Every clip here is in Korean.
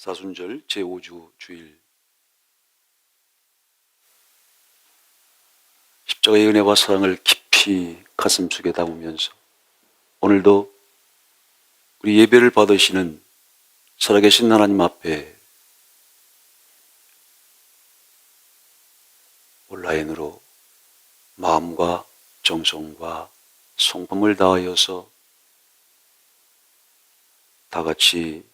사순절 제5주 주일, 십자가의 은혜와 사랑을 깊이 가슴속에 담으면서 오늘도 우리 예배를 받으시는 살아계신 하나님 앞에 온라인으로 마음과 정성과 성품을 다하여서 다 같이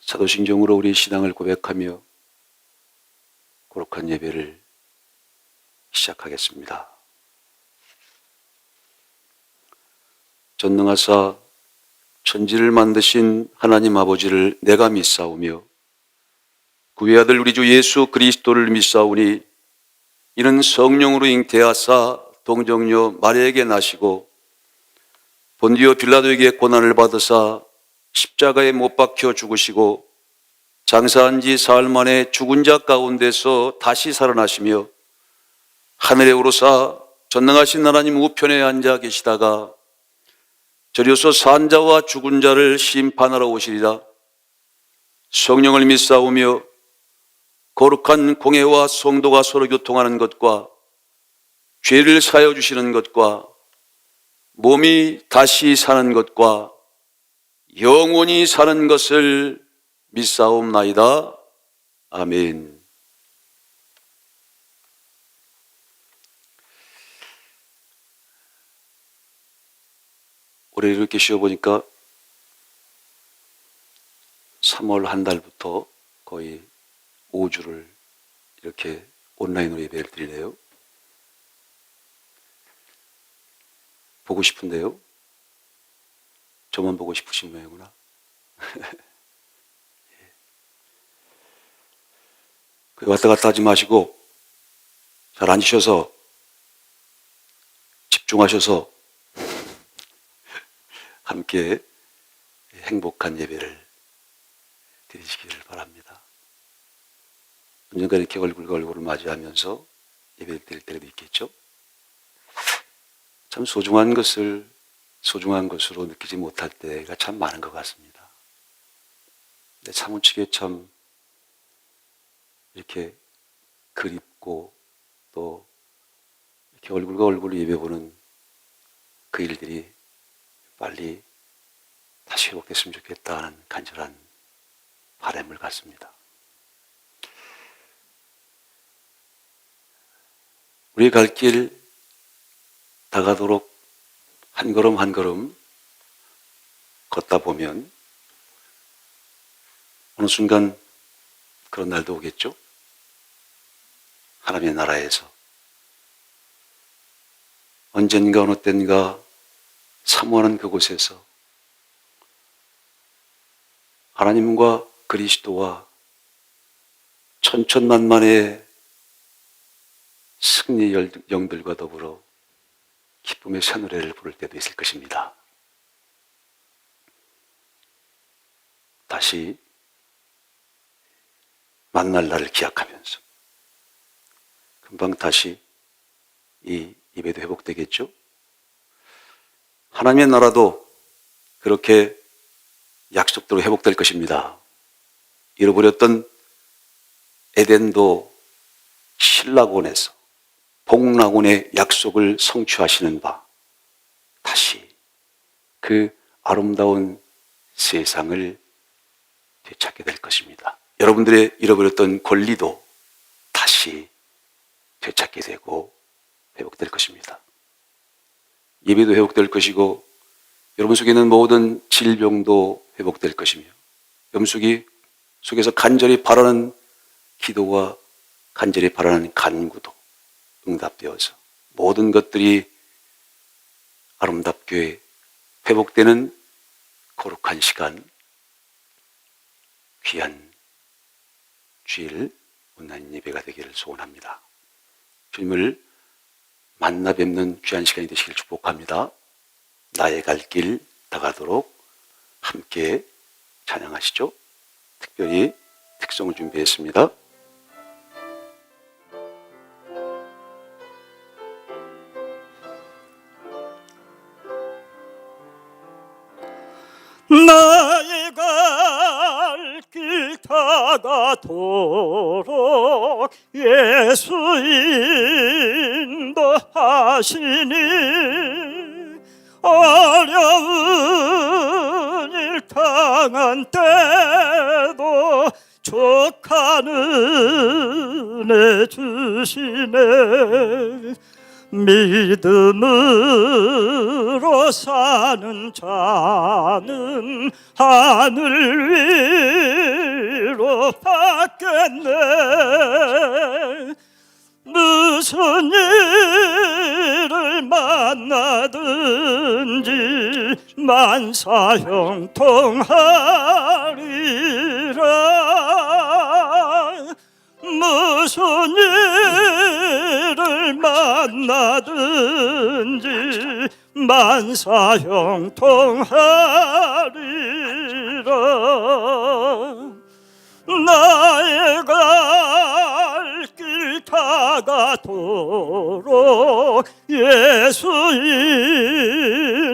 사도신경으로 우리 신앙을 고백하며 거룩한 예배를 시작하겠습니다. 전능하사 천지를 만드신 하나님 아버지를 내가 믿사오며 그의 아들 우리 주 예수 그리스도를 믿사오니 이는 성령으로 잉태하사 동정녀 마리아에게 나시고 본디오 빌라도에게 고난을 받으사 십자가에 못 박혀 죽으시고 장사한 지 사흘 만에 죽은 자 가운데서 다시 살아나시며 하늘에 오르사 전능하신 하나님 우편에 앉아 계시다가 저리로서 산 자와 죽은 자를 심판하러 오시리라. 성령을 믿사오며 거룩한 공회와 성도가 서로 교통하는 것과 죄를 사하여 주시는 것과 몸이 다시 사는 것과 영원히 사는 것을 믿사옵나이다. 아멘. 올해 이렇게 쉬어보니까 3월 한 달부터 거의 5주를 이렇게 온라인으로 예배를 드리네요. 보고 싶은데요. 저만 보고 싶으신 모양이구나. 왔다 갔다 하지 마시고 잘 앉으셔서 집중하셔서 함께 행복한 예배를 드리시기를 바랍니다. 언젠가 이렇게 얼굴과 얼굴을 맞이하면서 예배를 드릴 때도 있겠죠? 참 소중한 것을 소중한 것으로 느끼지 못할 때가 참 많은 것 같습니다. 근데 사무치게 참 이렇게 그립고 또 이렇게 얼굴과 얼굴을 예배 보는 그 일들이 빨리 다시 회복됐으면 좋겠다 하는 간절한 바람을 갖습니다. 우리의 갈 길 다가도록 한 걸음 한 걸음 걷다 보면 어느 순간 그런 날도 오겠죠? 하나님의 나라에서 언젠가 어느 때인가 사모하는 그곳에서 하나님과 그리스도와 천천만만의 승리 영들과 더불어 기쁨의 새노래를 부를 때도 있을 것입니다. 다시 만날 날을 기약하면서 금방 다시 이 예배도 회복되겠죠? 하나님의 나라도 그렇게 약속대로 회복될 것입니다. 잃어버렸던 에덴도 신라곤에서 복락원의 약속을 성취하시는 바 다시 그 아름다운 세상을 되찾게 될 것입니다. 여러분들의 잃어버렸던 권리도 다시 되찾게 되고 회복될 것입니다. 예배도 회복될 것이고 여러분 속에 있는 모든 질병도 회복될 것이며 여러분 속에서 간절히 바라는 기도와 간절히 바라는 간구도 응답되어서 모든 것들이 아름답게 회복되는 거룩한 시간, 귀한 주일 온라인 예배가 되기를 소원합니다. 주님을 만나 뵙는 귀한 시간이 되시길 축복합니다. 나의 갈 길 다가도록 함께 찬양하시죠. 특별히 특성을 준비했습니다. 다가도록 예수 인도하시니 어려운 일 당한 때도 족한 은혜 주시네. 믿음으로 사는 자는 하늘 위로 받겠네. 무슨 일을 만나든지 만사형통하리라. 무슨 일을 만나든지 만사형통하리라. 나의 갈 길 다가도록 예수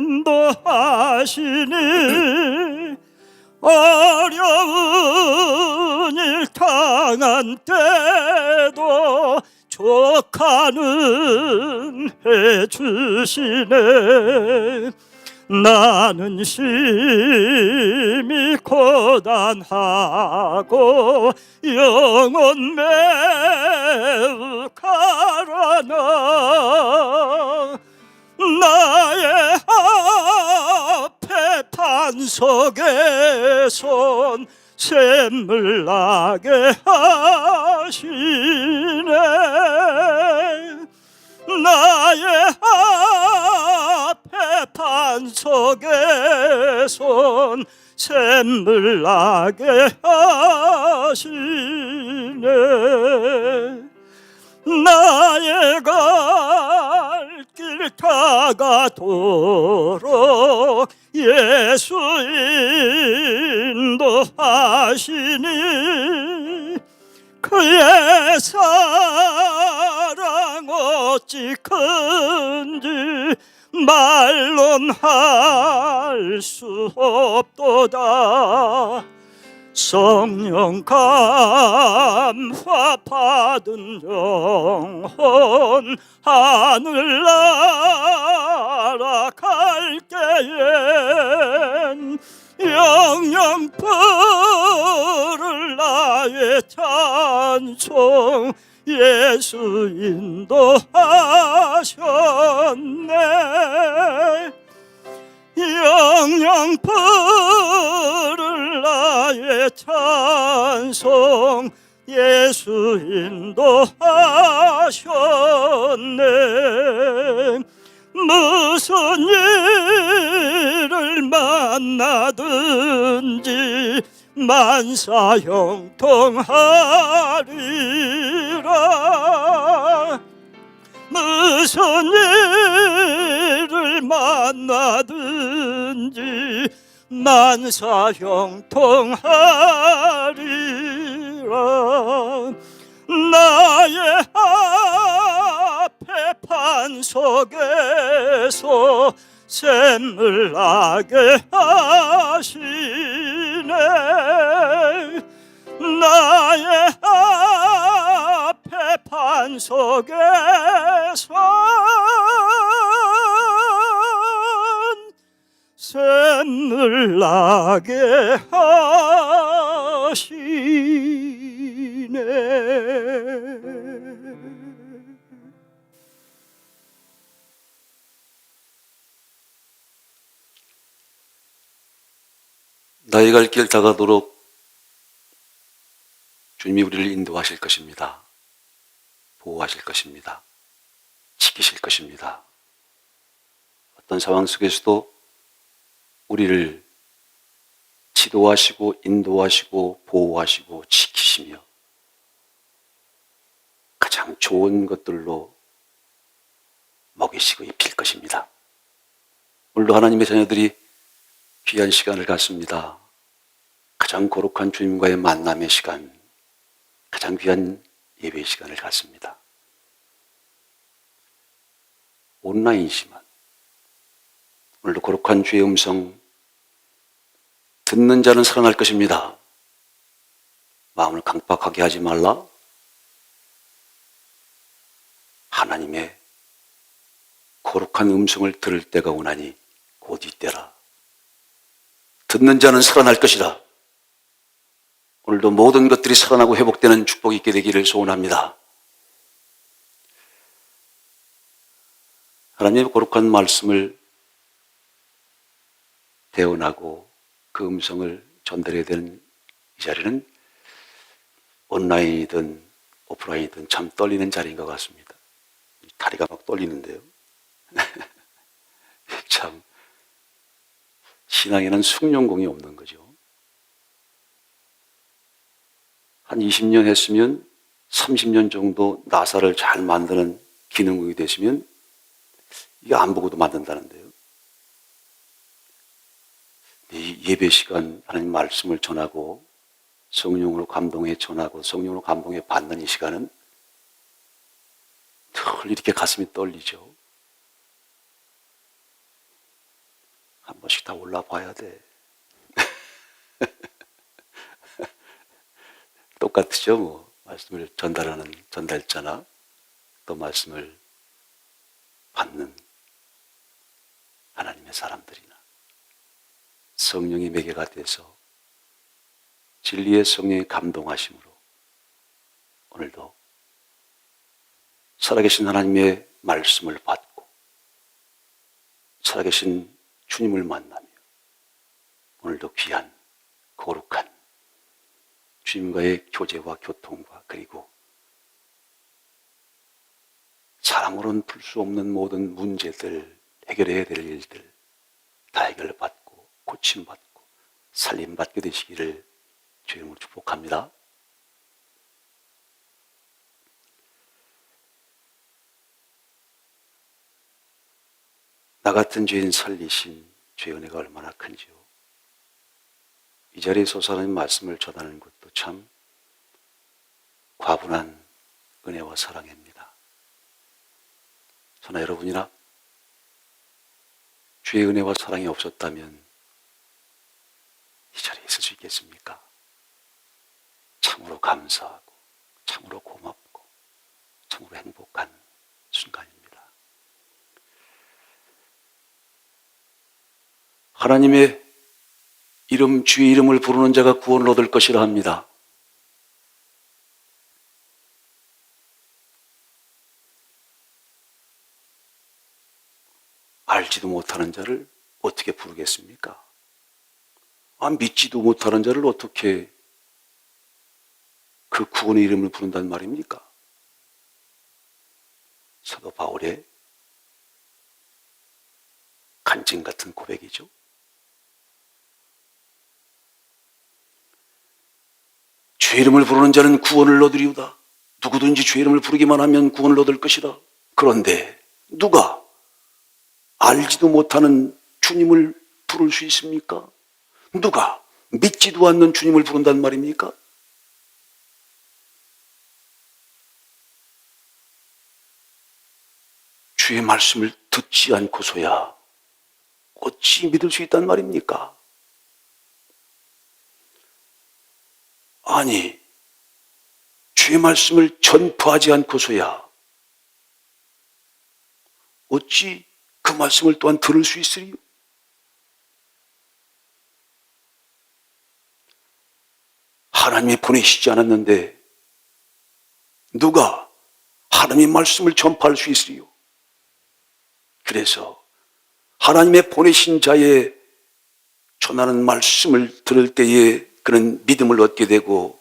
인도하시니 어려운 일 당한 때도 족한 은혜 주시네. 나는 심히 고단하고 영혼 매우 가라나. 나의 앞에 반석에 손 샘물 나게 하시네. 나의 앞에 반석에 손 샘물 나게 하시네. 나의 갈 길 다가도록 예수 인도하시니 그의 사랑 어찌 큰지 말론 할 수 없도다. 성령 감화 받은 영혼 하늘나라 갈 때엔 영영 부를 나의 찬송 예수 인도하셨네. 영영 부를 나의 찬송 예수 인도하셨네. 무슨 일을 만나든지 만사형통하리라. 무슨 일을 만나든지 만사형통하리라. 나의 앞에 반석에서 샘물 나게 하시네. 나의 앞에 반석에서 샘물 나게 하시네. 나의 갈 길 다가도록 주님이 우리를 인도하실 것입니다. 보호하실 것입니다. 지키실 것입니다. 어떤 상황 속에서도 우리를 지도하시고 인도하시고 보호하시고 지키시며 가장 좋은 것들로 먹이시고 입힐 것입니다. 오늘도 하나님의 자녀들이 귀한 시간을 갖습니다. 가장 거룩한 주님과의 만남의 시간, 가장 귀한 예배의 시간을 갖습니다. 온라인이지만 오늘도 거룩한 주의 음성 듣는 자는 살아날 것입니다. 마음을 강박하게 하지 말라. 하나님의 거룩한 음성을 들을 때가 오나니 곧 이때라. 듣는 자는 살아날 것이다. 오늘도 모든 것들이 살아나고 회복되는 축복이 있게 되기를 소원합니다. 하나님의 거룩한 말씀을 대언하고 그 음성을 전달해야 되는 이 자리는 온라인이든 오프라인이든 참 떨리는 자리인 것 같습니다. 다리가 막 떨리는데요. 참 신앙에는 숙련공이 없는 거죠. 한 20년 했으면 30년 정도 나사를 잘 만드는 기능이 됐으면 이게 안 보고도 만든다는데요. 이 예배 시간 하나님 말씀을 전하고 성령으로 감동해 전하고 성령으로 감동해 받는 이 시간은 늘 이렇게 가슴이 떨리죠. 한 번씩 다 올라봐야 돼. 똑같으죠, 뭐. 말씀을 전달하는 전달자나 또 말씀을 받는 하나님의 사람들이나 성령의 매개가 돼서 진리의 성령의 감동하심으로 오늘도 살아계신 하나님의 말씀을 받고 살아계신 주님을 만나며 오늘도 귀한 거룩한 주님과의 교제와 교통과 그리고 사람으로는 풀 수 없는 모든 문제들, 해결해야 될 일들 다 해결받고 고침받고 살림받게 되시기를 주의 이름으로 축복합니다. 나 같은 죄인 살리신 주의 은혜가 얼마나 큰지요. 이 자리에 서서 하나님 말씀을 전하는 것도 참 과분한 은혜와 사랑입니다. 저나 여러분이나 주의 은혜와 사랑이 없었다면 이 자리에 있을 수 있겠습니까? 참으로 감사하고 참으로 고맙고 참으로 행복한 순간입니다. 하나님의 이름, 주의 이름을 부르는 자가 구원을 얻을 것이라 합니다. 알지도 못하는 자를 어떻게 부르겠습니까? 믿지도 못하는 자를 어떻게 그 구원의 이름을 부른단 말입니까? 사도 바울의 간증 같은 고백이죠. 주의 이름을 부르는 자는 구원을 얻으리우다. 누구든지 주의 이름을 부르기만 하면 구원을 얻을 것이다. 그런데 누가 알지도 못하는 주님을 부를 수 있습니까? 누가 믿지도 않는 주님을 부른단 말입니까? 주의 말씀을 듣지 않고서야 어찌 믿을 수 있단 말입니까? 아니, 주의 말씀을 전파하지 않고서야 어찌 그 말씀을 또한 들을 수 있으리요? 하나님이 보내시지 않았는데 누가 하나님의 말씀을 전파할 수 있으리요? 그래서 하나님의 보내신 자의 전하는 말씀을 들을 때에 그는 믿음을 얻게 되고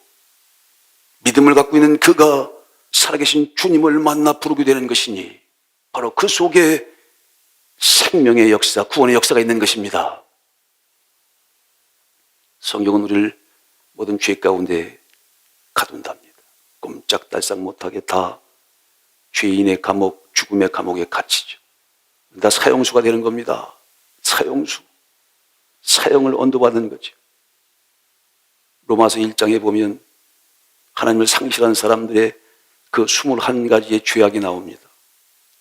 믿음을 갖고 있는 그가 살아계신 주님을 만나 부르게 되는 것이니 바로 그 속에 생명의 역사, 구원의 역사가 있는 것입니다. 성경은 우리를 모든 죄 가운데 가둔답니다. 꼼짝달싹 못하게 다 죄인의 감옥, 죽음의 감옥에 갇히죠. 다 사형수가 되는 겁니다. 사형수. 사형을 언도받는 거죠. 로마서 1장에 보면 하나님을 상실한 사람들의 그 21가지의 죄악이 나옵니다.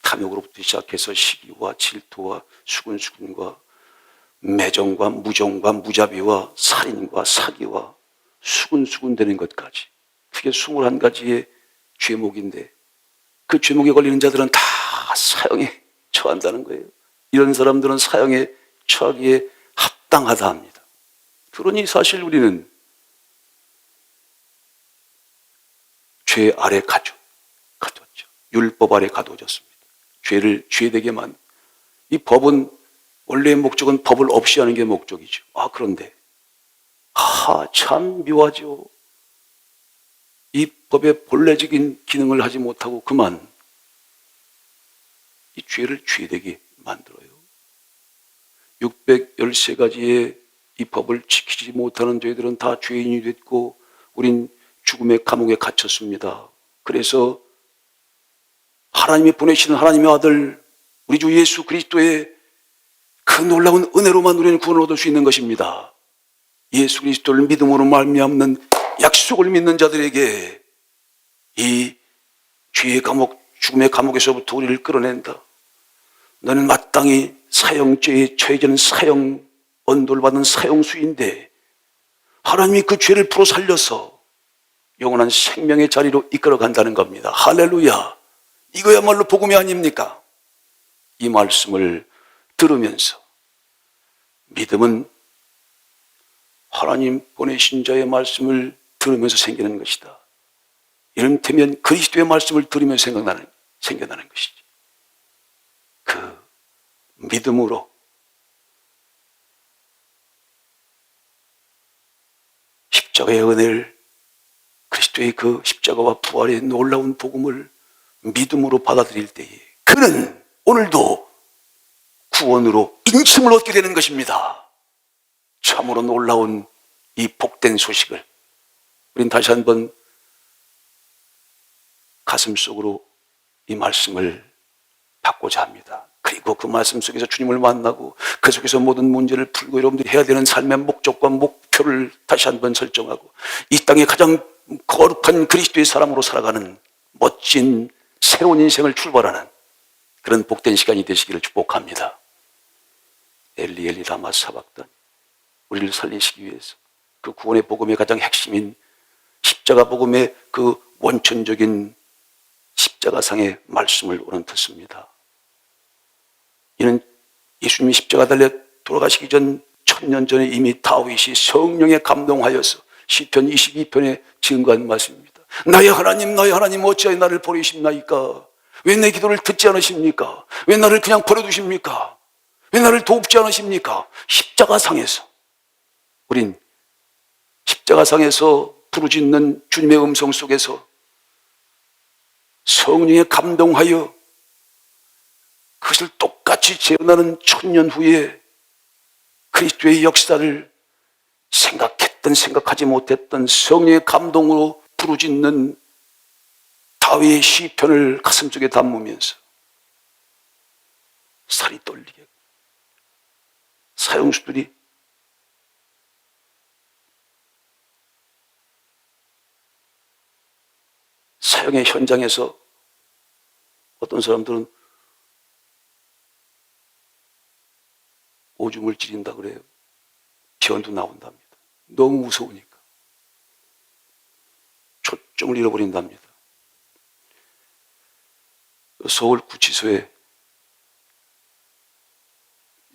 탐욕으로부터 시작해서 시기와 질투와 수근수근과 매정과 무정과 무자비와 살인과 사기와 수군수군 되는 것까지. 그게 21가지의 죄목인데 그 죄목에 걸리는 자들은 다 사형에 처한다는 거예요. 이런 사람들은 사형에 처하기에 합당하다 합니다. 그러니 사실 우리는 죄 아래 가두었죠. 율법 아래 가두어졌습니다. 죄를 죄되게 만. 이 법은 원래의 목적은 법을 없이 하는 게 목적이죠. 그런데 참 묘하죠. 이 법의 본래적인 기능을 하지 못하고 그만 이 죄를 죄되게 만들어요. 613가지의 이 법을 지키지 못하는 저희들은 다 죄인이 됐고 우린 죽음의 감옥에 갇혔습니다. 그래서 하나님이 보내시는 하나님의 아들 우리 주 예수 그리스도의 그 놀라운 은혜로만 우리는 구원을 얻을 수 있는 것입니다. 예수 그리스도를 믿음으로 말미암는 약속을 믿는 자들에게 이 죄의 감옥, 죽음의 감옥에서부터 우리를 끌어낸다. 너는 마땅히 사형죄에 처해지는 사형, 언도를 받는 사형수인데 하나님이 그 죄를 풀어 살려서 영원한 생명의 자리로 이끌어 간다는 겁니다. 할렐루야. 이거야말로 복음이 아닙니까? 이 말씀을 들으면서 믿음은 하나님 보내신 자의 말씀을 들으면서 생기는 것이다. 이를테면 그리스도의 말씀을 들으면서 생겨나는 것이지. 그 믿음으로 십자가의 은혜를 그리스도의 그 십자가와 부활의 놀라운 복음을 믿음으로 받아들일 때에 그는 오늘도 구원으로 인침을 얻게 되는 것입니다. 참으로 놀라운 이 복된 소식을 우린 다시 한번 가슴속으로 이 말씀을 받고자 합니다. 그리고 그 말씀 속에서 주님을 만나고 그 속에서 모든 문제를 풀고 여러분들이 해야 되는 삶의 목적과 목표를 다시 한번 설정하고 이 땅의 가장 거룩한 그리스도의 사람으로 살아가는 멋진 새로운 인생을 출발하는 그런 복된 시간이 되시기를 축복합니다. 엘리 엘리 라마 사박단 우리를 살리시기 위해서 그 구원의 복음의 가장 핵심인 십자가 복음의 그 원천적인 십자가상의 말씀을 오늘 듣습니다. 이는 예수님이 십자가 달려 돌아가시기 전 1000년 전에 이미 다윗이 성령에 감동하여서 시편 22편에 증거한 말씀입니다. 나의 하나님 어찌하여 나를 버리십나이까? 왜 내 기도를 듣지 않으십니까? 왜 나를 그냥 버려두십니까? 왜 나를 돕지 않으십니까? 십자가상에서 우린 십자가상에서 부르짖는 주님의 음성 속에서 성령에 감동하여 그것을 똑같이 재현하는 1000년 후에 그리스도의 역사를 생각하지 못했던 성령의 감동으로 부르짖는 다윗의 시편을 가슴속에 담으면서 살이 떨리게 사형수들이 사형의 현장에서 어떤 사람들은 오줌을 지린다 그래요. 변도 나온답니다. 너무 무서우니까. 초점을 잃어버린답니다. 서울구치소에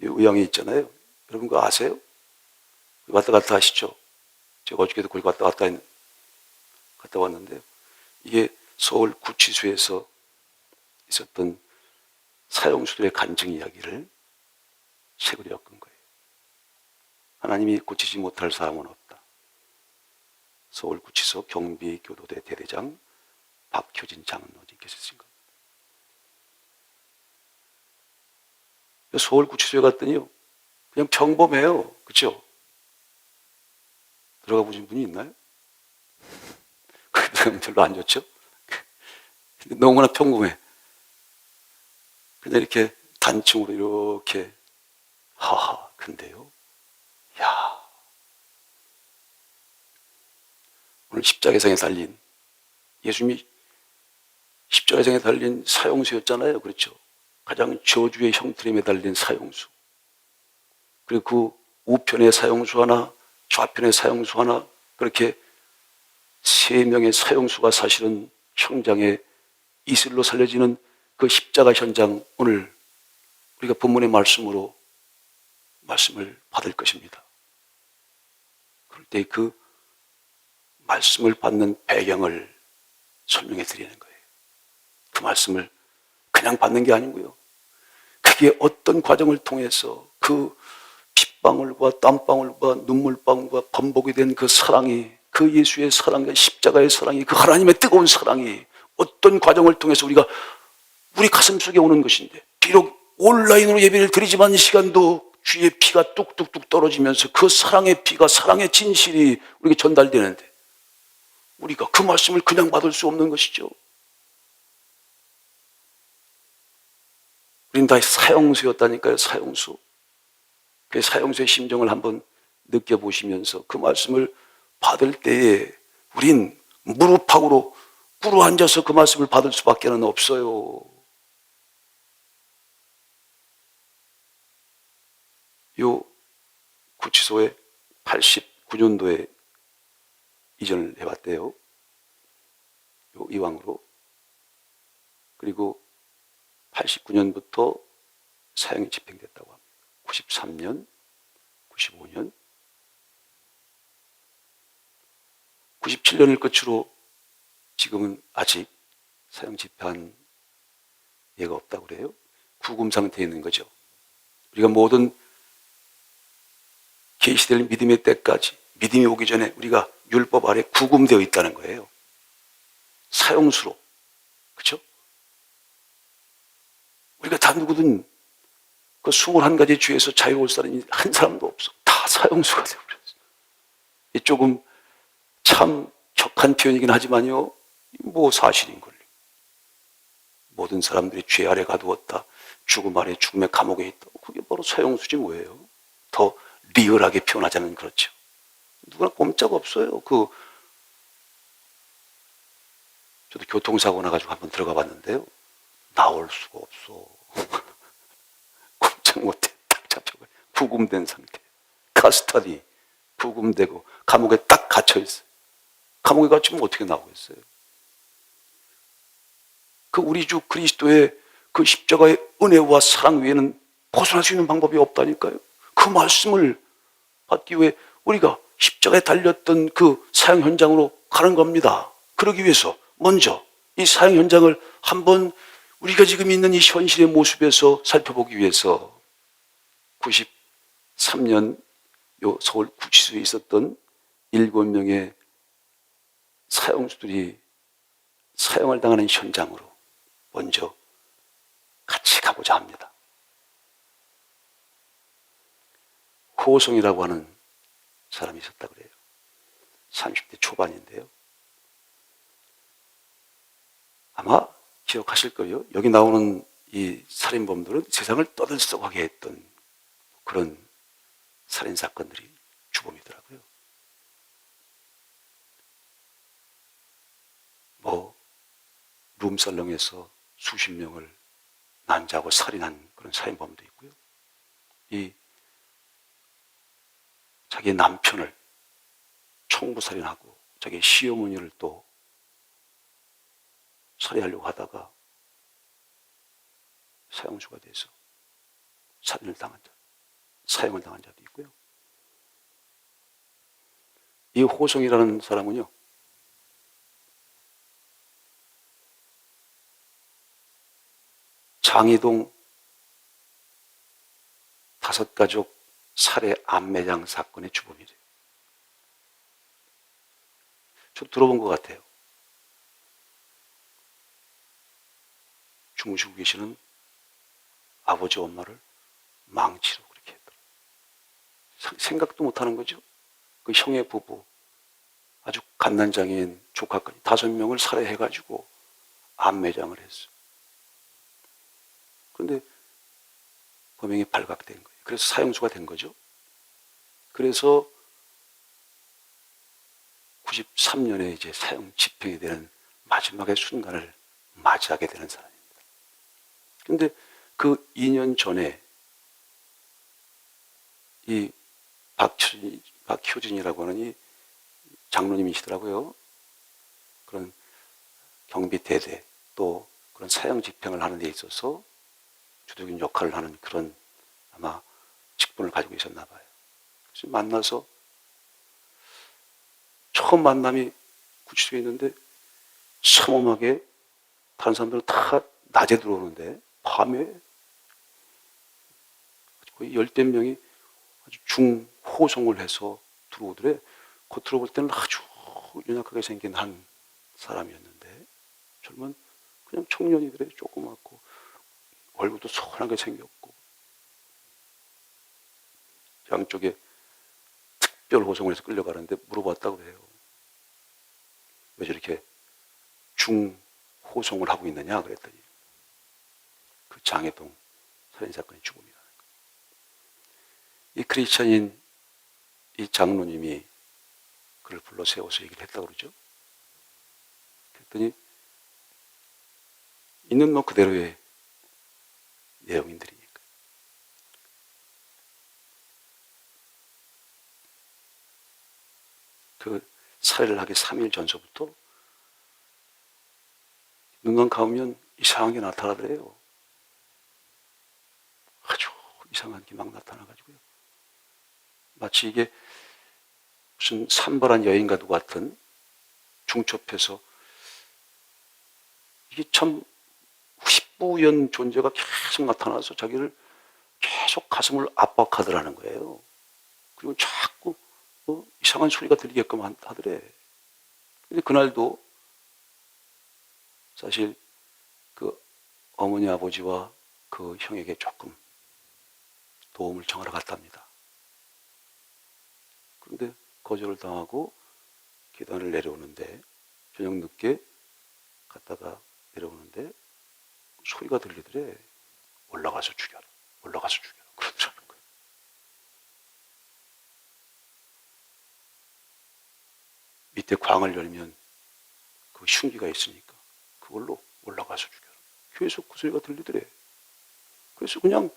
의왕에 있잖아요. 여러분 그거 아세요? 왔다 갔다 하시죠? 제가 어저께도 거기 갔다 왔는데요. 이게 서울구치소에서 있었던 사형수들의 간증 이야기를 책으로 엮은 거예요. 하나님이 고치지 못할 사람은 없다. 서울구치소 경비교도대 대대장 박효진 장로님께서 쓰신 겁니다. 서울구치소에 갔더니요, 그냥 평범해요. 그렇죠? 들어가 보신 분이 있나요? 거기 들어가면 별로 안 좋죠? 근데 너무나 평범해. 그냥 이렇게 단층으로 이렇게 근데요, 오늘 십자가상에 달린 예수님이 십자가상에 달린 사형수였잖아요. 그렇죠? 가장 저주의 형틀에 매달린 사형수. 그리고 그 우편의 사형수 하나, 좌편의 사형수 하나, 그렇게 3명의 사형수가 사실은 형장에 이슬로 살려지는 그 십자가 현장, 오늘 우리가 본문의 말씀으로 말씀을 받을 것입니다. 그럴 때 그 말씀을 받는 배경을 설명해 드리는 거예요. 그 말씀을 그냥 받는 게 아니고요. 그게 어떤 과정을 통해서 그 핏방울과 땀방울과 눈물방울과 번복이 된 그 사랑이, 그 예수의 사랑과 십자가의 사랑이, 그 하나님의 뜨거운 사랑이 어떤 과정을 통해서 우리 가슴 속에 오는 것인데, 비록 온라인으로 예배를 드리지만 이 시간도 주의 피가 뚝뚝뚝 떨어지면서 그 사랑의 피가, 사랑의 진실이 우리에게 전달되는데 우리가 그 말씀을 그냥 받을 수 없는 것이죠. 우린 다 사형수였다니까요. 사형수. 그 사형수의 심정을 한번 느껴보시면서 그 말씀을 받을 때에 우린 무릎팍으로 꿇어앉아서 그 말씀을 받을 수밖에 없어요. 요 구치소에 89년도에 이전을 해봤대요. 요 이왕으로. 그리고 89년부터 사형이 집행됐다고 합니다. 93년, 95년, 97년을 끝으로 지금은 아직 사형 집행한 예가 없다고 그래요. 구금 상태에 있는 거죠. 우리가 모든 계시될 믿음의 때까지, 믿음이 오기 전에 우리가 율법 아래 구금되어 있다는 거예요. 사형수로. 그렇죠? 우리가 다 누구든 그 21가지 죄에서 자유로울 사람이 한 사람도 없어. 다 사형수가 되어버렸어. 이 조금 참 격한 표현이긴 하지만요, 뭐 사실인걸요. 모든 사람들이 죄 아래 가두었다, 죽음 아래 죽음의 감옥에 있다. 그게 바로 사형수지 뭐예요. 더 리얼하게 표현하자면 그렇죠. 누구나 꼼짝 없어요. 저도 교통사고 나가지고 한번 들어가 봤는데요, 나올 수가 없어. 꼼짝 못해. 딱 잡혀가요. 구금된 상태. 카스터디. 구금되고 감옥에 딱 갇혀있어요. 감옥에 갇히면 어떻게 나오겠어요? 그 우리 주 그리스도의 그 십자가의 은혜와 사랑 외에는 벗어날 수 있는 방법이 없다니까요. 그 말씀을 받기 위해 우리가 십자가에 달렸던 그 사형 현장으로 가는 겁니다. 그러기 위해서 먼저 이 사형 현장을 한번 우리가 지금 있는 이 현실의 모습에서 살펴보기 위해서 93년 요 서울 구치소에 있었던 7명의 사형수들이 사형을 당하는 현장으로 먼저 같이 가보자 합니다. 호송이라고 하는 사람이 있었다 그래요. 30대 초반인데요. 아마 기억하실 거예요. 여기 나오는 이 살인범들은 세상을 떠들썩하게 했던 그런 살인사건들이 주범이더라고요. 뭐 룸살롱에서 수십 명을 난자하고 살인한 그런 살인범도 있고요. 자기 남편을 총부살인하고 자기 시어머니를 또 살해하려고 하다가 사형수가 돼서 살인을 당한 자, 사형을 당한 자도 있고요. 이 호성이라는 사람은요, 장이동 5가족 살해 암매장 사건의 주범이래요. 저 들어본 것 같아요. 주무시고 계시는 아버지 엄마를 망치로 그렇게 했더라고요. 생각도 못하는 거죠. 그 형의 부부, 아주 갓난장애인 조카까지 5명을 살해해가지고 암매장을 했어요. 그런데 범행이 발각된 거예요. 그래서 사형수가 된 거죠. 그래서 93년에 이제 사형 집행이 되는 마지막의 순간을 맞이하게 되는 사람입니다. 그런데 그 2년 전에 이 박효진이라고 하는 이 장로님이시더라고요. 그런 경비대대 또 그런 사형 집행을 하는 데 있어서 주도적인 역할을 하는 그런 아마 직분을 가지고 계셨나 봐요. 그래서 만나서 처음 만남이 구치소에 있는데 삼엄하게 다른 사람들은 다 낮에 들어오는데 밤에 거의 열댓 명이 아주 중호송을 해서 들어오더래. 겉으로 볼 때는 아주 연약하게 생긴 한 사람이었는데 젊은 그냥 청년이더래. 조그맣고 얼굴도 선하게 생겼고 양쪽에 특별 호송을 해서 끌려가는데 물어봤다고 해요. 왜 저렇게 중호송을 하고 있느냐 그랬더니 그 장해동 살인사건의 죽음이라는 거예요. 이 크리스찬인 이 장로님이 그를 불러 세워서 얘기를 했다고 그러죠. 그랬더니 있는 뭐 그대로의 내용인들이니까. 그 살해를 하기 3일 전서부터 눈만 감으면 이상한 게 나타나더래요. 아주 이상한 게 막 나타나가지고요. 마치 이게 무슨 산발한 여인과도 같은 중첩해서 이게 참 휘뿌연 존재가 계속 나타나서 자기를 계속 가슴을 압박하더라는 거예요. 그리고 자꾸 이상한 소리가 들리게끔 하더래. 근데 그날도 사실 그 어머니 아버지와 그 형에게 조금 도움을 청하러 갔답니다. 그런데 거절을 당하고 계단을 내려오는데 저녁 늦게 갔다가 내려오는데 소리가 들리더래. 올라가서 죽여라. 올라가서 죽여라. 그러더라는 거예요. 밑에 광을 열면 그 흉기가 있으니까 그걸로 올라가서 죽여라. 계속 그 소리가 들리더래. 그래서 그냥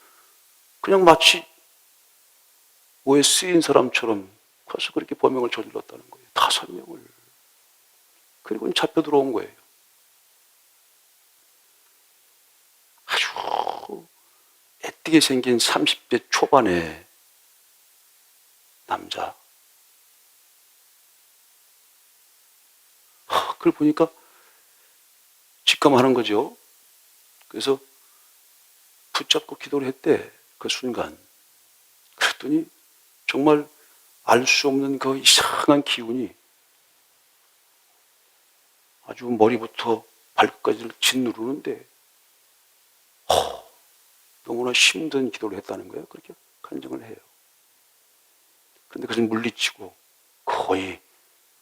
마치 오해 쓰인 사람처럼 가서 그렇게 범행을 저질렀다는 거예요. 5명을. 그리고 잡혀 들어온 거예요. 아주 애띠게 생긴 30대 초반의 남자. 그걸 보니까 직감하는 거죠. 그래서 붙잡고 기도를 했대. 그 순간. 그랬더니 정말 알 수 없는 그 이상한 기운이 아주 머리부터 발끝까지를 짓누르는데 너무나 힘든 기도를 했다는 거예요. 그렇게 간증을 해요. 그런데 그것을 물리치고 거의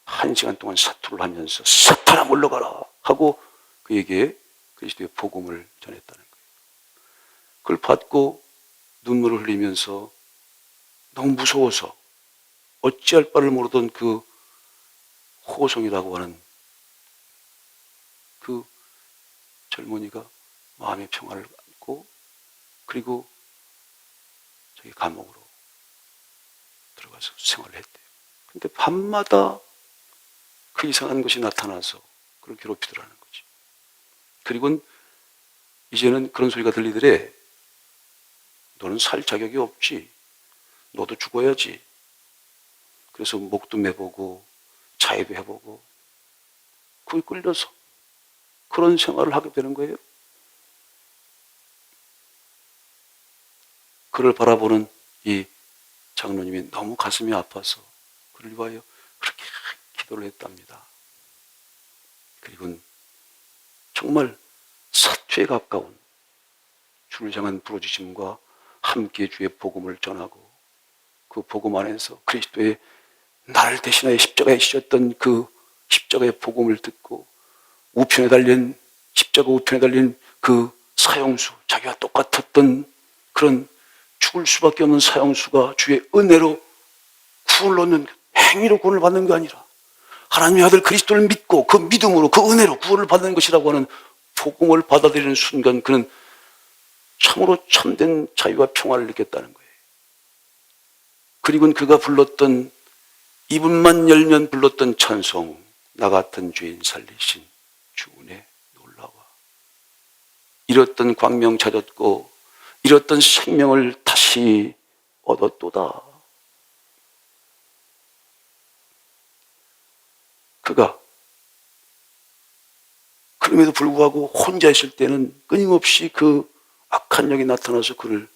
1시간 동안 사투를 하면서 사탄아 물러가라 하고 그에게 그리스도의 복음을 전했다는 거예요. 그걸 받고 눈물을 흘리면서 너무 무서워서 어찌할 바를 모르던 그 호송이라고 하는 그 젊은이가 마음의 평화를 갖고 그리고 저기 감옥으로 들어가서 생활을 했대요. 근데 밤마다 그 이상한 것이 나타나서 그를 괴롭히더라는 거지. 그리고 이제는 그런 소리가 들리더래. 너는 살 자격이 없지. 너도 죽어야지. 그래서 목도 매보고 자해도 해보고 그게 끌려서 그런 생활을 하게 되는 거예요. 그를 바라보는 이 장로님이 너무 가슴이 아파서 그를 위하여 그렇게 기도를 했답니다. 그리고 정말 사투에 가까운 주를 향한 부르짖음과 함께 주의 복음을 전하고 그 복음 안에서 그리스도의 나를 대신하여 십자가에 지셨던 그 십자가의 복음을 듣고 우편에 달린 십자가 우편에 달린 그 사형수, 자기와 똑같았던 그런 죽을 수밖에 없는 사형수가 주의 은혜로 구원을 얻는, 행위로 구원을 받는 게 아니라 하나님의 아들 그리스도를 믿고 그 믿음으로 그 은혜로 구원을 받는 것이라고 하는 복음을 받아들이는 순간 그는 참으로 참된 자유와 평화를 느꼈다는 거예요. 그리고 그가 불렀던 이분만 열면 불렀던 찬송, 나 같은 죄인 살리신 주 은혜 놀라워. 잃었던 광명 찾았고 잃었던 생명을 다시 얻었도다. 그가 그럼에도 불구하고 혼자 있을 때는 끊임없이 그 악한 영이 나타나서 그를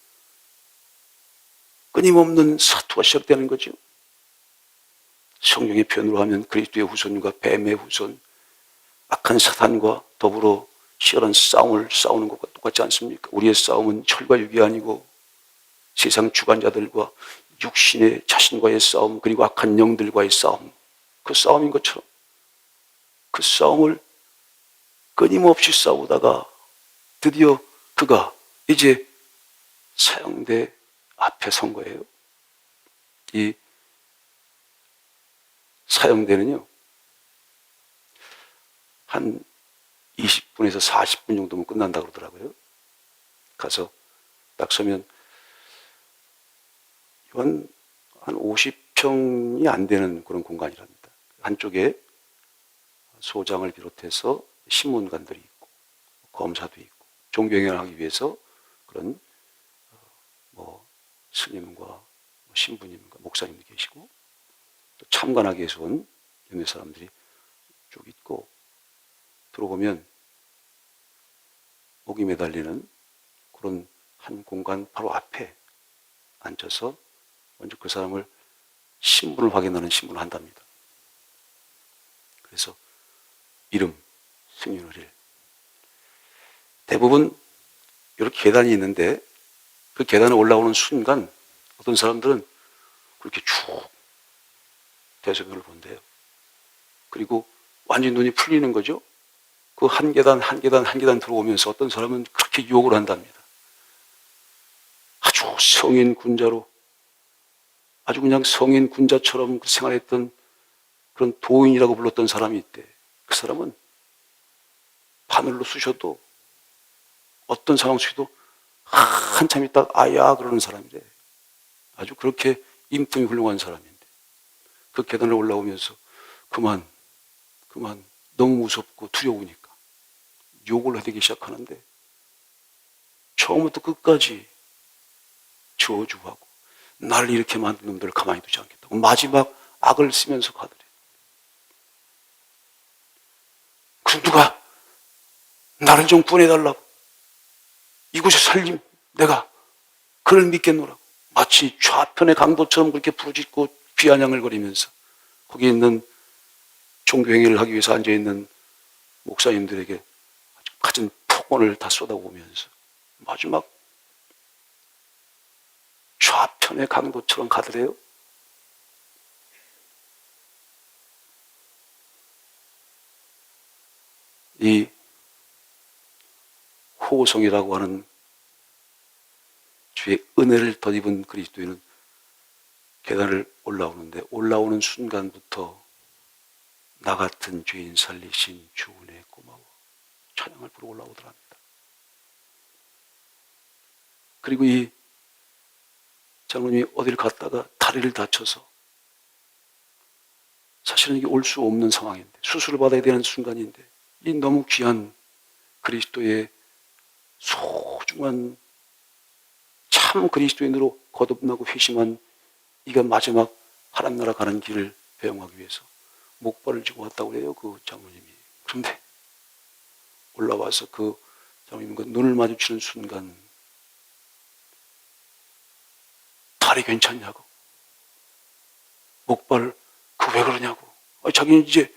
끊임없는 사투가 시작되는 거죠. 성령의 표현으로 하면 그리스도의 후손과 뱀의 후손, 악한 사탄과 더불어 치열한 싸움을 싸우는 것과 똑같지 않습니까? 우리의 싸움은 혈과 육이 아니고 세상 주관자들과 육신의 자신과의 싸움, 그리고 악한 영들과의 싸움, 그 싸움인 것처럼 그 싸움을 끊임없이 싸우다가 드디어 그가 이제 사형대 앞에 선 거예요. 이 사형대는요, 한 20분에서 40분 정도면 끝난다고 그러더라고요. 가서 딱 서면 한 50평이 안 되는 그런 공간이랍니다. 한쪽에 소장을 비롯해서 신문관들이 있고 검사도 있고 종교행위를 하기 위해서 그런 스님과 신부님과 목사님도 계시고 또 참관하기 위해서 온 몇몇 사람들이 쭉 있고, 들어보면 목이 매달리는 그런 한 공간 바로 앞에 앉아서 먼저 그 사람을 신분을 확인하는 신문을 한답니다. 그래서 이름, 승윤을 대부분 이렇게 계단이 있는데 그 계단에 올라오는 순간 어떤 사람들은 그렇게 쭉 대소변을 본대요. 그리고 완전히 눈이 풀리는 거죠. 그 한 계단 한 계단 한 계단 들어오면서 어떤 사람은 그렇게 유혹을 한답니다. 아주 성인 군자로, 아주 그냥 성인 군자처럼 생활했던 그런 도인이라고 불렀던 사람이 있대. 그 사람은 바늘로 쑤셔도 어떤 상황 속에도 한참 있다 아야 그러는 사람이래. 아주 그렇게 인품이 훌륭한 사람인데 그 계단을 올라오면서 그만 너무 무섭고 두려우니까 욕을 해대기 시작하는데 처음부터 끝까지 저주하고 나를 이렇게 만든 놈들을 가만히 두지 않겠다고 마지막 악을 쓰면서 가더래. 그럼 누가 나를 좀 구원해달라고, 이곳에 살림 내가 그를 믿겠노라고 마치 좌편의 강도처럼 그렇게 부르짖고 비아냥을 거리면서 거기 있는 종교행위를 하기 위해서 앉아있는 목사님들에게 아주 갖은 폭언을 다 쏟아오면서 마지막 좌편의 강도처럼 가더래요. 이 호성이라고 하는 주의 은혜를 덧입은 그리스도인은 계단을 올라오는데 올라오는 순간부터 나 같은 죄인 살리신 주 은혜 고마워 찬양을 부르고 올라오더랍니다. 그리고 이 장로님이 어딜 갔다가 다리를 다쳐서 사실은 이게 올 수 없는 상황인데 수술을 받아야 되는 순간인데 이 너무 귀한 그리스도의 소중한 참 그리스도인으로 거듭나고 회심한 이가 마지막 하나님 나라 가는 길을 배웅하기 위해서 목발을 쥐고 왔다고 해요, 그 장로님이. 그런데 올라와서 그 장로님과 눈을 마주치는 순간 다리 괜찮냐고, 목발 그 왜 그러냐고, 자기는 이제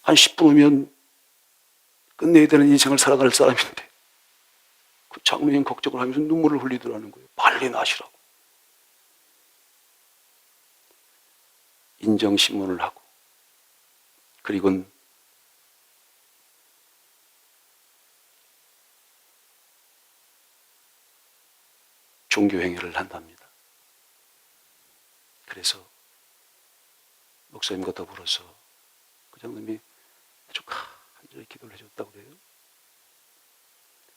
한 10분 후면 끝내야 되는 인생을 살아갈 사람인데 그 장로님 걱정을 하면서 눈물을 흘리더라는 거예요. 빨리 나시라고. 인정신문을 하고 그리고는 종교행위를 한답니다. 그래서 목사님과 더불어서 그 장로님이 아주 간절히 기도를 해줬다고 그래요.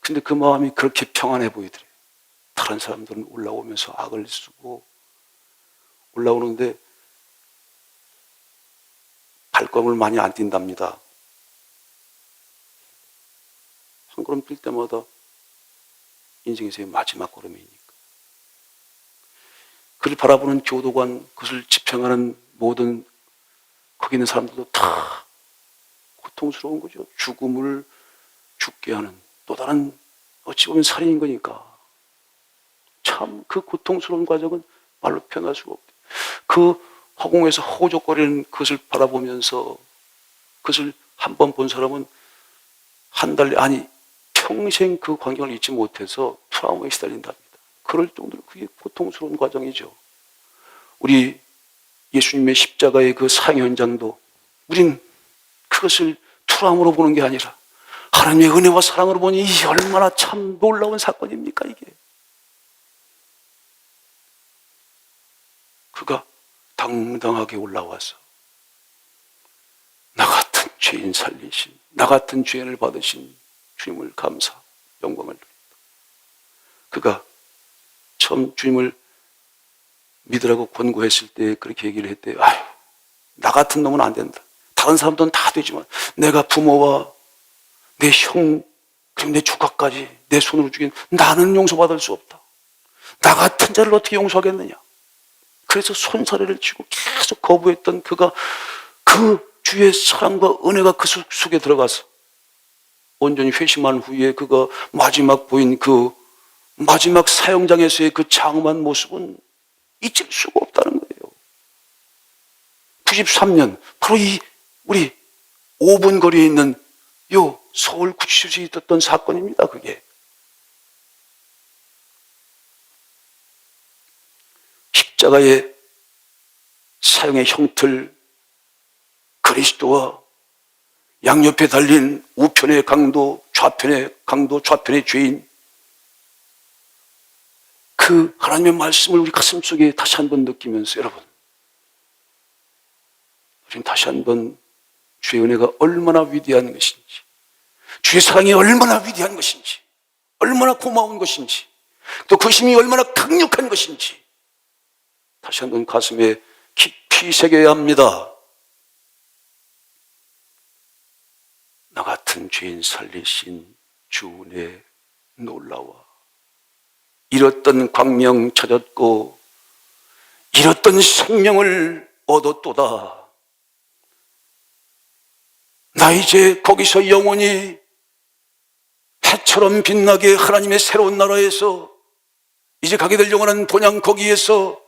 근데 그 마음이 그렇게 평안해 보이더래요. 다른 사람들은 올라오면서 악을 쓰고 올라오는데 발걸음을 많이 안 뛴답니다. 한 걸음 뛸 때마다 인생에서의 마지막 걸음이니까. 그를 바라보는 교도관, 그것을 집행하는 모든 거기 있는 사람들도 다 고통스러운 거죠. 죽음을 죽게 하는 또 다른 어찌 보면 살인인 거니까. 참 그 고통스러운 과정은 말로 표현할 수가 없대요. 그 허공에서 호적거리는 그것을 바라보면서 그것을 한 번 본 사람은 한 달, 아니 평생 그 광경을 잊지 못해서 트라우마에 시달린답니다. 그럴 정도로 그게 고통스러운 과정이죠. 우리 예수님의 십자가의 그 사형 현장도 우린 그것을 트라우마로 보는 게 아니라 하나님의 은혜와 사랑으로 보니 이 얼마나 참 놀라운 사건입니까 이게. 그가 당당하게 올라와서 나 같은 죄인 살리신, 나 같은 죄인을 받으신 주님을 감사, 영광을 드립니다. 그가 처음 주님을 믿으라고 권고했을 때 그렇게 얘기를 했대요. 아유, 나 같은 놈은 안 된다. 다른 사람들은 다 되지만 내가 부모와 내 형, 그리고 내 조카까지 내 손으로 죽인 나는 용서받을 수 없다. 나 같은 자를 어떻게 용서하겠느냐. 그래서 손사래를 치고 계속 거부했던 그가 그 주의 사랑과 은혜가 그 속에 들어가서 온전히 회심한 후에 그가 마지막 보인 그 마지막 사형장에서의 그 장엄한 모습은 잊을 수가 없다는 거예요. 93년 바로 이 우리 5분 거리에 있는 요 서울 구치소에 있었던 사건입니다. 그게 십자가의 사형의 형틀, 그리스도와 양옆에 달린 우편의 강도, 좌편의 강도, 좌편의 죄인, 그 하나님의 말씀을 우리 가슴속에 다시 한번 느끼면서 여러분, 우리는 다시 한번 주의 은혜가 얼마나 위대한 것인지, 주의 사랑이 얼마나 위대한 것인지, 얼마나 고마운 것인지, 또 그 힘이 얼마나 강력한 것인지 다시 한번 가슴에 깊이 새겨야 합니다. 나 같은 죄인 살리신 주 은혜 놀라워. 잃었던 광명 찾았고 잃었던 생명을 얻었도다. 나 이제 거기서 영원히 해처럼 빛나게 하나님의 새로운 나라에서 이제 가게 될 영원한 본향 거기에서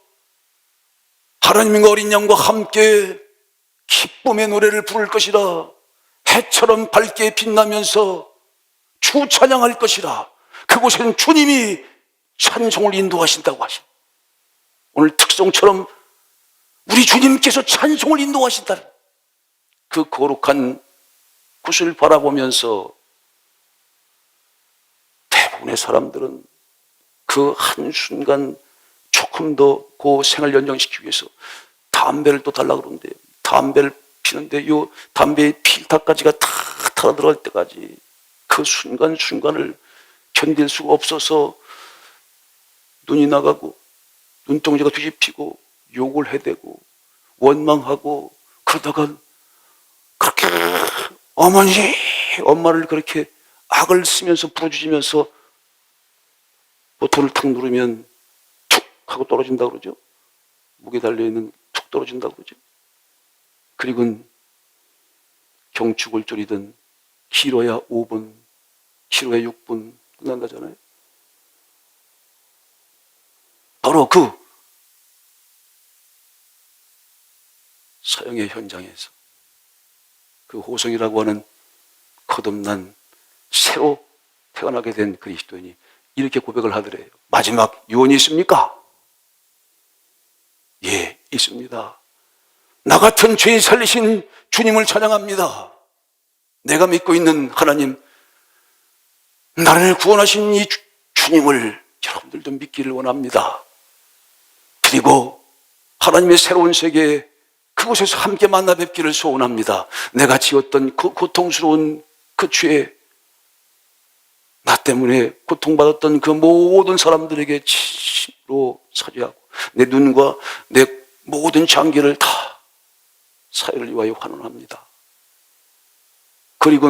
하나님과 어린 양과 함께 기쁨의 노래를 부를 것이라. 해처럼 밝게 빛나면서 주 찬양할 것이라. 그곳에는 주님이 찬송을 인도하신다고 하신, 오늘 특송처럼 우리 주님께서 찬송을 인도하신다는 그 거룩한 곳을 바라보면서 대부분의 사람들은 그 한순간 조금 더 그 생을 연장시키기 위해서 담배를 또 달라고 그러는데요. 담배를 피는데 요 담배의 필터까지가 다 타러 들어갈 때까지 그 순간순간을 견딜 수가 없어서 눈이 나가고 눈동자가 뒤집히고 욕을 해대고 원망하고 그러다가 그렇게 엄마를 그렇게 악을 쓰면서 부르짖으면서 버튼을 탁 누르면 툭 하고 떨어진다고 그러죠. 목에 달려있는 툭 떨어진다고 그러죠. 그리고는 경축을 졸이든 길어야 5분, 길어야 6분 끝난다잖아요. 바로 그 사형의 현장에서 그 호성이라고 하는 거듭난 새로 태어나게 된 그리스도인이 이렇게 고백을 하더래요. 마지막 유언이 있습니까? 예, 있습니다. 나 같은 죄인 살리신 주님을 찬양합니다. 내가 믿고 있는 하나님, 나를 구원하신 이 주님을 여러분들도 믿기를 원합니다. 그리고 하나님의 새로운 세계, 그곳에서 함께 만나 뵙기를 소원합니다. 내가 지었던 그 고통스러운 그 죄, 나 때문에 고통받았던 그 모든 사람들에게 진심으로 사죄하고 내 눈과 내 모든 장기를 다 사회를 위하여 환원합니다. 그리고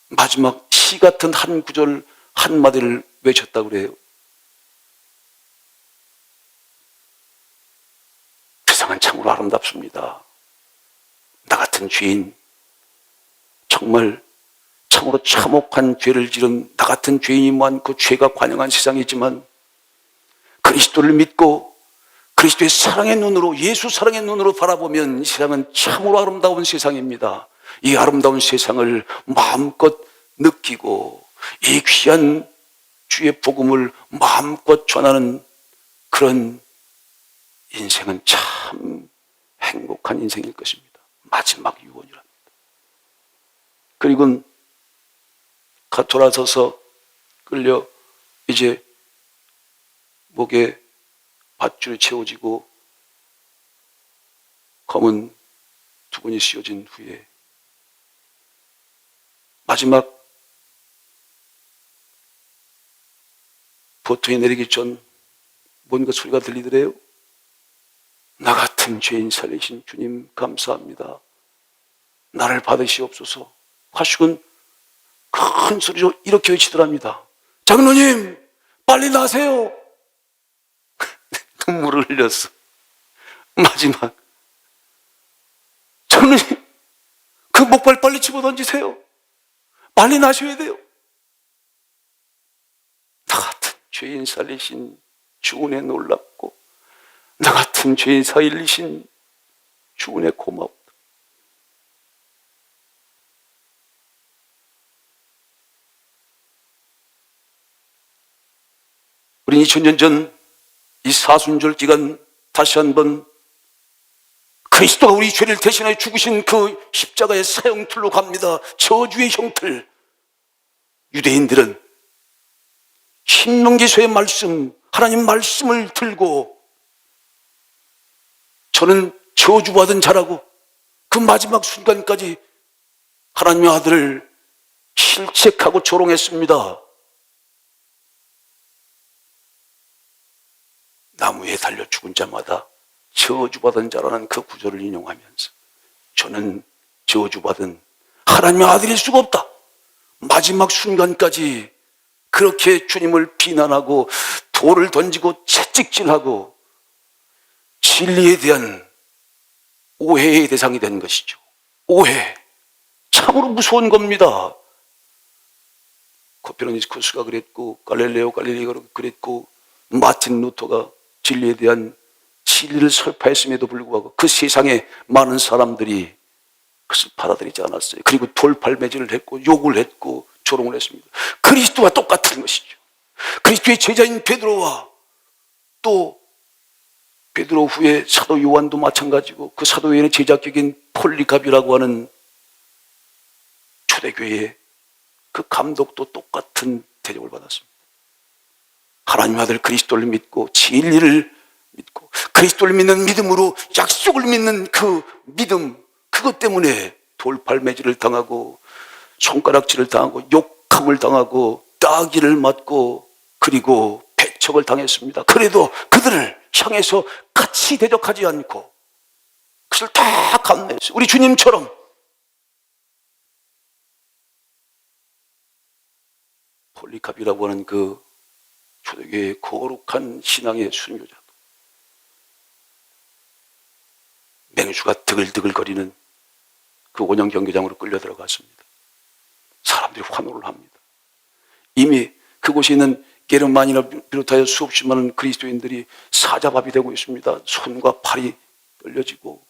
마지막 시 같은 한 구절 한마디를 외쳤다고 그래요. 세상은 참으로 아름답습니다. 나 같은 죄인, 정말 참으로 참혹한 죄를 지른 나 같은 죄인이 많고 죄가 관영한 세상이지만 그리스도를 믿고 그리스도의 사랑의 눈으로, 예수 사랑의 눈으로 바라보면 이 세상은 참으로 아름다운 세상입니다. 이 아름다운 세상을 마음껏 느끼고 이 귀한 주의 복음을 마음껏 전하는 그런 인생은 참 행복한 인생일 것입니다. 마지막 유언이랍니다. 그리고 돌아서서 끌려 이제 목에 밧줄이 채워지고 검은 두건이 씌워진 후에 마지막 보통이 내리기 전 뭔가 소리가 들리더래요. 나 같은 죄인 살리신 주님 감사합니다. 나를 받으시옵소서 하시곤 큰 소리로 이렇게 외치더랍니다. 장로님 빨리 나세요. 눈물을 흘렸어. 마지막 장로님 그 목발 빨리 집어던지세요. 빨리 나셔야 돼요. 나 같은 죄인 살리신 주 은혜 놀랍고 나 같은 죄인 살리신 주 은혜 고맙다. 우리 2000년 전 이 사순절 기간 다시 한번 그리스도가 우리 죄를 대신하여 죽으신 그 십자가의 사형틀로 갑니다. 저주의 형틀. 유대인들은 신명기서의 말씀, 하나님 말씀을 들고 저는 저주받은 자라고 그 마지막 순간까지 하나님의 아들을 실책하고 조롱했습니다. 나무에 달려 죽은 자마다 저주받은 자라는 그 구절을 인용하면서 저는 저주받은 하나님의 아들일 수가 없다. 마지막 순간까지 그렇게 주님을 비난하고 돌을 던지고 채찍질하고 진리에 대한 오해의 대상이 된 것이죠. 오해. 참으로 무서운 겁니다. 코페르니쿠스가 그랬고 갈릴레오 갈릴리가 그랬고 마틴 루터가 진리에 대한 진리를 설파했음에도 불구하고 그 세상에 많은 사람들이 그것을 받아들이지 않았어요. 그리고 돌팔매질을 했고 욕을 했고 조롱을 했습니다. 그리스도와 똑같은 것이죠. 그리스도의 제자인 베드로와 또 베드로 후에 사도 요한도 마찬가지고 그 사도 요한의 제자격인 폴리갑이라고 하는 초대교회의 그 감독도 똑같은 대접을 받았습니다. 하나님 아들 그리스도를 믿고 진리를 믿고 그리스도를 믿는 믿음으로 약속을 믿는 그 믿음, 그것 때문에 돌팔매질을 당하고 손가락질을 당하고 욕함을 당하고 따기를 맞고 그리고 배척을 당했습니다. 그래도 그들을 향해서 같이 대적하지 않고 그것을 다 감내했어요. 우리 주님처럼 폴리캅이라고 하는 그 초대교회의 거룩한 신앙의 순교자도 맹수가 드글드글거리는 그 원형 경기장으로 끌려 들어갔습니다. 사람들이 환호를 합니다. 이미 그곳에 있는 게르만이나 비롯하여 수없이 많은 그리스도인들이 사자밥이 되고 있습니다. 손과 팔이 떨려지고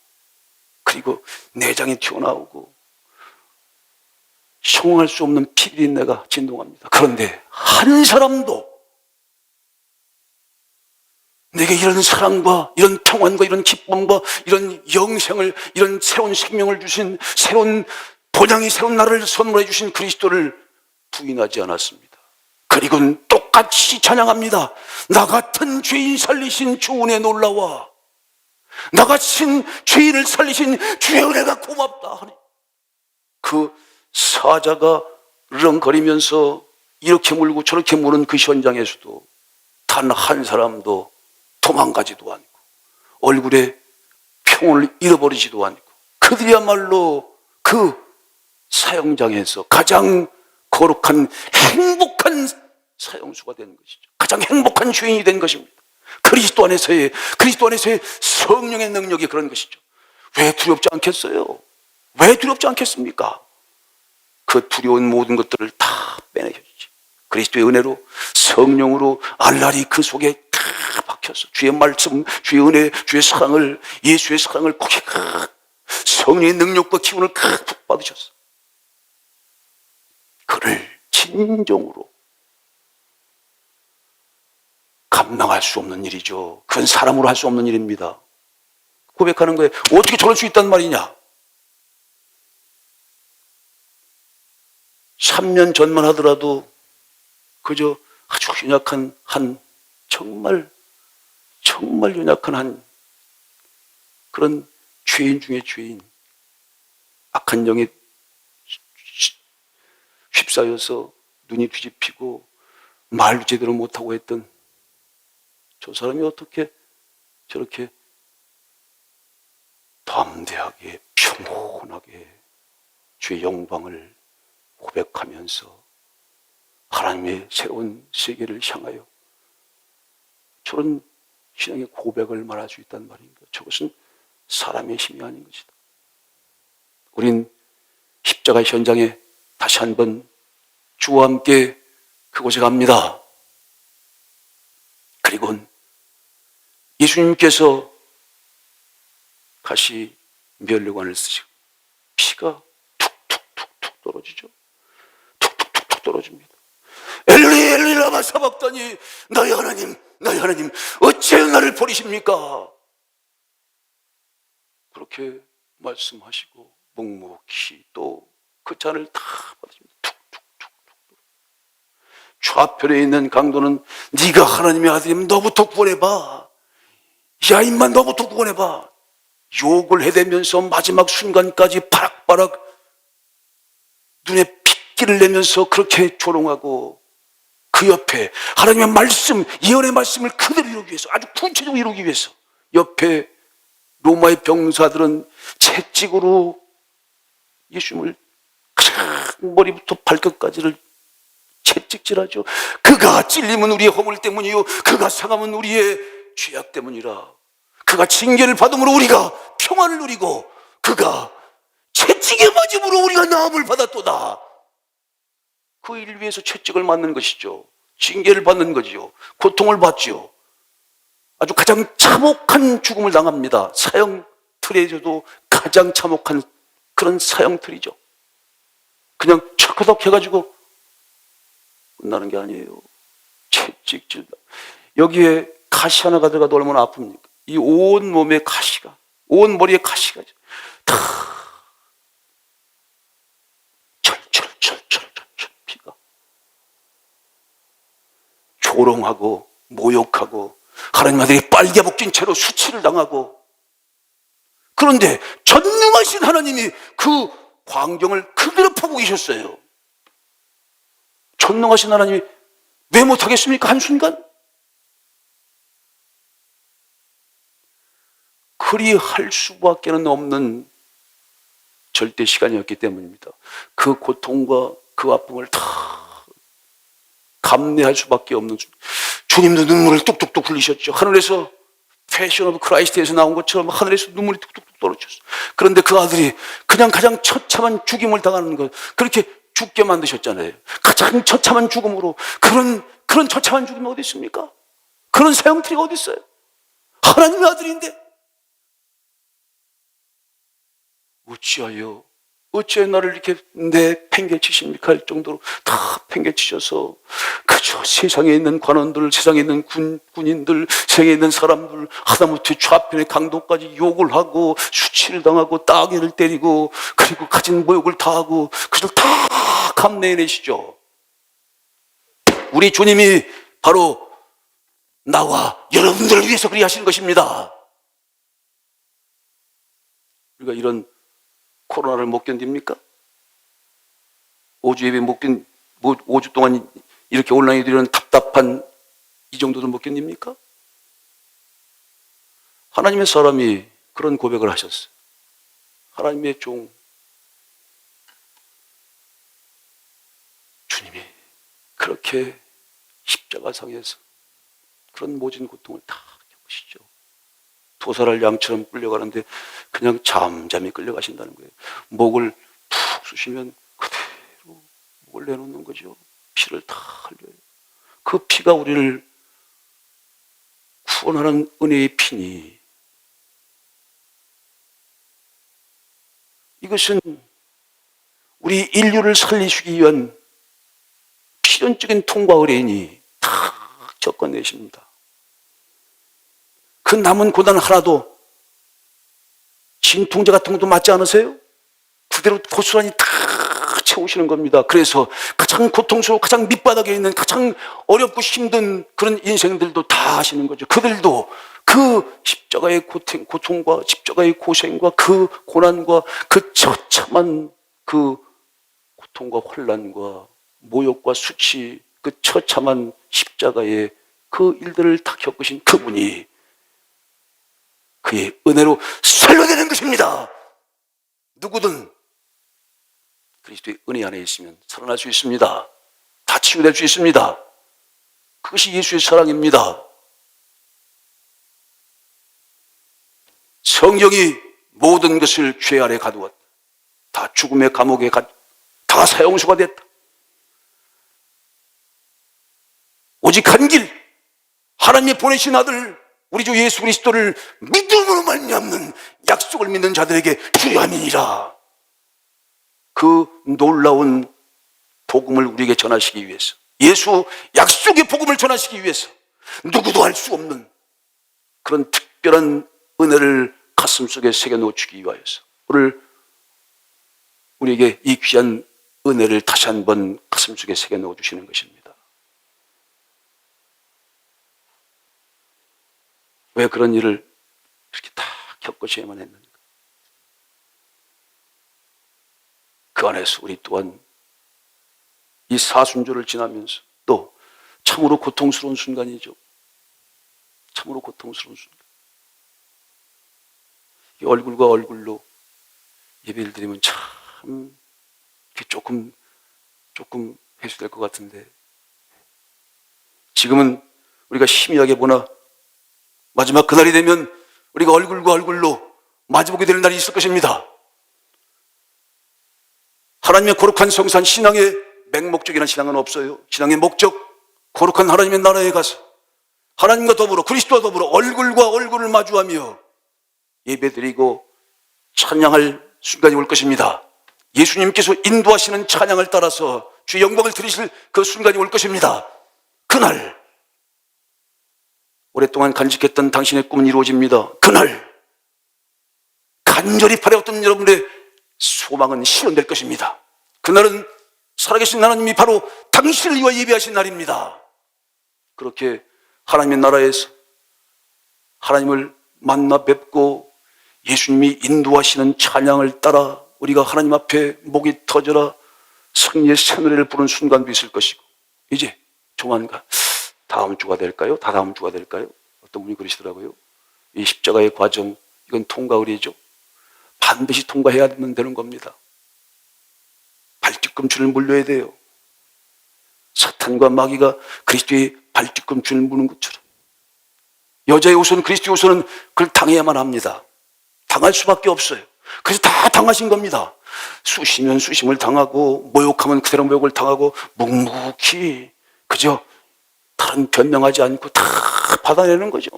그리고 내장이 튀어나오고 형용할 수 없는 피비린내가 진동합니다. 그런데 한 사람도 내게 이런 사랑과 이런 평안과 이런 기쁨과 이런 영생을, 이런 새로운 생명을 주신, 새로운 본향이 새로운 나라를 선물해 주신 그리스도를 부인하지 않았습니다. 그리고는 똑같이 찬양합니다. 나 같은 죄인 살리신 주 은혜 놀라워. 나 같은 죄인을 살리신 주의 은혜가 고맙다. 그 사자가 으렁거리면서 이렇게 물고 저렇게 무는 그 현장에서도 단 한 사람도 도망가지도 않고 얼굴에 평온을 잃어버리지도 않고 그들이야말로 그 사형장에서 가장 거룩한 행복한 사형수가 된 것이죠. 가장 행복한 주인이 된 것입니다. 그리스도 안에서의 성령의 능력이 그런 것이죠. 왜 두렵지 않겠어요? 왜 두렵지 않겠습니까? 그 두려운 모든 것들을 다 빼내셨지. 그리스도의 은혜로 성령으로 알랄이 그 속에 다 박혀서 주의 말씀, 주의 은혜, 주의 사랑을, 예수의 사랑을 거기 성령의 능력과 기운을 푹 받으셨어. 그를 진정으로 감당할 수 없는 일이죠. 그건 사람으로 할 수 없는 일입니다. 고백하는 거예요. 어떻게 저럴 수 있단 말이냐? 3년 전만 하더라도 그저 아주 연약한 정말 연약한 그런 죄인 중에 죄인, 악한 영에 휩싸여서 눈이 뒤집히고 말도 제대로 못하고 했던 저 사람이 어떻게 저렇게 담대하게 평온하게 주의 영광을 고백하면서 하나님의 새로운 세계를 향하여 저런 신앙의 고백을 말할 수 있단 말인가? 저것은 사람의 힘이 아닌 것이다. 우린 십자가 현장에 다시 한번 주와 함께 그곳에 갑니다. 그리고 예수님께서 다시 면류관을 쓰시고 피가 툭툭툭툭 떨어지죠. 툭툭툭툭 떨어집니다. 엘리 엘리 라마 사박다니, 나의 하나님 어찌 나를 버리십니까? 그렇게 말씀하시고 묵묵히 또 그 잔을 다 받으십니다. 툭툭툭툭. 좌편에 있는 강도는 네가 하나님의 아들이면 너부터 구원해봐. 야 임마 너부터 구원해봐. 욕을 해대면서 마지막 순간까지 바락바락 눈에 핏기를 내면서 그렇게 조롱하고 그 옆에 하나님의 말씀, 예언의 말씀을 그대로 이루기 위해서, 아주 구체적으로 이루기 위해서 옆에 로마의 병사들은 채찍으로 예수님을 머리부터 발끝까지를 채찍질하죠. 그가 찔림은 우리의 허물 때문이요 그가 상함은 우리의 죄악 때문이라. 그가 징계를 받음으로 우리가 평안을 누리고 그가 채찍에 맞음으로 우리가 나음을 받았도다. 그 일을 위해서 채찍을 맞는 것이죠. 징계를 받는 거지요. 고통을 받지요. 아주 가장 참혹한 죽음을 당합니다. 사형틀에서도 가장 참혹한 그런 사형틀이죠. 그냥 척허덕 해가지고 끝나는 게 아니에요. 채찍질. 여기에 가시 하나가 들어가도 얼마나 아픕니까? 이 온 몸에 가시가, 온 머리에 가시가 다 철철철철철 피가 조롱하고 모욕하고 하나님 아들이 빨개 벗긴 채로 수치를 당하고, 그런데 전능하신 하나님이 그 광경을 그대로 보고 계셨어요. 전능하신 하나님이 왜 못하겠습니까? 한순간? 그리할 수밖에 없는 절대 시간이었기 때문입니다. 그 고통과 그 아픔을 다 감내할 수밖에 없는, 주님도 눈물을 뚝뚝뚝 흘리셨죠. 하늘에서 패션 오브 크라이스트에서 나온 것처럼 하늘에서 눈물이 뚝뚝뚝 떨어졌어요. 그런데 그 아들이 그냥 가장 처참한 죽임을 당하는 것, 그렇게 죽게 만드셨잖아요. 가장 처참한 죽음으로. 그런 처참한 죽음이 어디 있습니까? 그런 사형틀이 어디 있어요? 하나님의 아들인데 어찌하여 나를 이렇게 팽개치십니까? 할 정도로 다 팽개치셔서 그저 세상에 있는 관원들, 세상에 있는 군인들, 세상에 있는 사람들, 하다못해 좌편의 강도까지 욕을 하고 수치를 당하고 따개를 때리고 그리고 가진 모욕을 다 하고 그걸 다 감내해내시죠. 우리 주님이 바로 나와 여러분들을 위해서 그리 하시는 것입니다. 우리가 이런 코로나를 못 견딥니까? 5주 예배 못 5주 동안 이렇게 온라인에 이런 답답한 이 정도도 못 견딥니까? 하나님의 사람이 그런 고백을 하셨어요. 하나님의 종 주님이 그렇게 십자가상에서 그런 모진 고통을 다 겪으시죠. 도살할 양처럼 끌려가는데 그냥 잠잠히 끌려가신다는 거예요. 목을 푹 쑤시면 그대로 목을 내놓는 거죠. 피를 다 흘려요. 그 피가 우리를 구원하는 은혜의 피니, 이것은 우리 인류를 살리시기 위한 필연적인 통과 의뢰이니 다 겪어내십니다. 그 남은 고난 하나도 진통제 같은 것도 맞지 않으세요? 그대로 고스란히 다 채우시는 겁니다. 그래서 가장 고통스럽고 가장 밑바닥에 있는 가장 어렵고 힘든 그런 인생들도 다 하시는 거죠. 그들도 그 십자가의 고통과 십자가의 고생과 그 고난과 그 처참한 그 고통과 혼란과 모욕과 수치, 그 처참한 십자가의 그 일들을 다 겪으신 그분이 그의 은혜로 살려내는 것입니다. 누구든 그리스도의 은혜 안에 있으면 살아날 수 있습니다. 다 치유될 수 있습니다. 그것이 예수의 사랑입니다. 성경이 모든 것을 죄 아래 가두었다. 다 죽음의 감옥에 다 사형수가 됐다. 오직 한 길, 하나님이 보내신 아들 우리 주 예수 그리스도를 믿음으로 말미암는 약속을 믿는 자들에게 주함이니라. 그 놀라운 복음을 우리에게 전하시기 위해서, 예수 약속의 복음을 전하시기 위해서 누구도 할 수 없는 그런 특별한 은혜를 가슴속에 새겨놓기 위하여서 오늘 우리에게 이 귀한 은혜를 다시 한번 가슴속에 새겨놓아 주시는 것입니다. 왜 그런 일을 이렇게 다 겪으셔야만 했는가? 그 안에서 우리 또한 이 사순절을 지나면서 또 참으로 고통스러운 순간이죠. 참으로 고통스러운 순간. 이 얼굴과 얼굴로 예배를 드리면 참 조금 회수될 것 같은데, 지금은 우리가 희미하게 보나 마지막 그날이 되면 우리가 얼굴과 얼굴로 마주보게 되는 날이 있을 것입니다. 하나님의 거룩한 성산, 신앙의 맹목적이라는 신앙은 없어요. 신앙의 목적, 거룩한 하나님의 나라에 가서 하나님과 더불어 그리스도와 더불어 얼굴과 얼굴을 마주하며 예배드리고 찬양할 순간이 올 것입니다. 예수님께서 인도하시는 찬양을 따라서 주의 영광을 드리실 그 순간이 올 것입니다. 그날 오랫동안 간직했던 당신의 꿈은 이루어집니다. 그날 간절히 바라왔던 여러분의 소망은 실현될 것입니다. 그날은 살아계신 하나님이 바로 당신을 위하여 예배하신 날입니다. 그렇게 하나님의 나라에서 하나님을 만나 뵙고 예수님이 인도하시는 찬양을 따라 우리가 하나님 앞에 목이 터져라 승리의 새노래를 부르는 순간도 있을 것이고, 이제 조만간 다음 주가 될까요? 다다음 주가 될까요? 어떤 분이 그러시더라고요. 이 십자가의 과정, 이건 통과의례죠. 반드시 통과해야 되는 겁니다. 발뒤꿈치를 물려야 돼요. 사탄과 마귀가 그리스도의 발뒤꿈치를 무는 것처럼 여자의 옷은, 그리스도의 옷은 그걸 당해야만 합니다. 당할 수밖에 없어요. 그래서 다 당하신 겁니다. 쑤시면 쑤심을 당하고 모욕하면 그대로 모욕을 당하고 묵묵히 그저 다른 변명하지 않고 다 받아내는 거죠.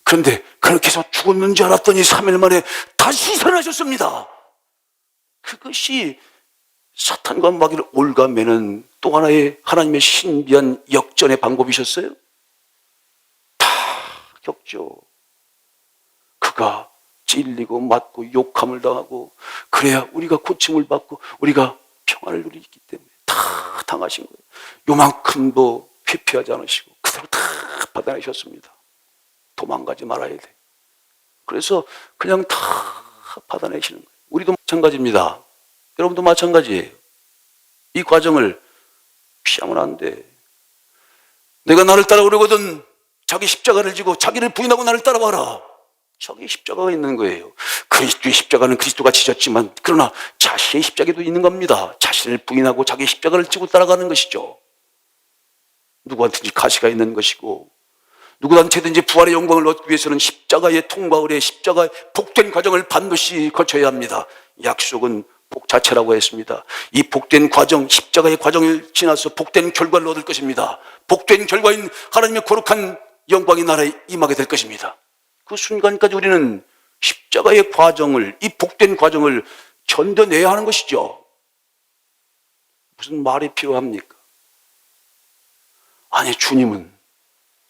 그런데 그렇게 해서 죽었는 줄 알았더니 3일 만에 다시 살아나셨습니다. 그것이 사탄과 마귀를 올가매는 또 하나의 하나님의 신비한 역전의 방법이셨어요. 다 겪죠. 그가 찔리고 맞고 욕함을 당하고 그래야 우리가 고침을 받고 우리가 평안을 누리기 때문에 다 당하신 거예요. 요만큼도 회피하지 않으시고 그대로 다 받아내셨습니다. 도망가지 말아야 돼. 그래서 그냥 다 받아내시는 거예요. 우리도 마찬가지입니다. 여러분도 마찬가지예요. 이 과정을 피하면 안 돼. 내가 나를 따라오려거든 자기 십자가를 지고 자기를 부인하고 나를 따라와라. 저기 십자가가 있는 거예요. 그리스도의 십자가는 그리스도가 지셨지만 그러나 자신의 십자가도 있는 겁니다. 자신을 부인하고 자기의 십자가를 지고 따라가는 것이죠. 누구한테든지 가시가 있는 것이고 누구한테든지 부활의 영광을 얻기 위해서는 십자가의 통과의 십자가의 복된 과정을 반드시 거쳐야 합니다. 약속은 복 자체라고 했습니다. 이 복된 과정, 십자가의 과정을 지나서 복된 결과를 얻을 것입니다. 복된 결과인 하나님의 거룩한 영광의 나라에 임하게 될 것입니다. 그 순간까지 우리는 십자가의 과정을, 이 복된 과정을 견뎌내야 하는 것이죠. 무슨 말이 필요합니까? 아니, 주님은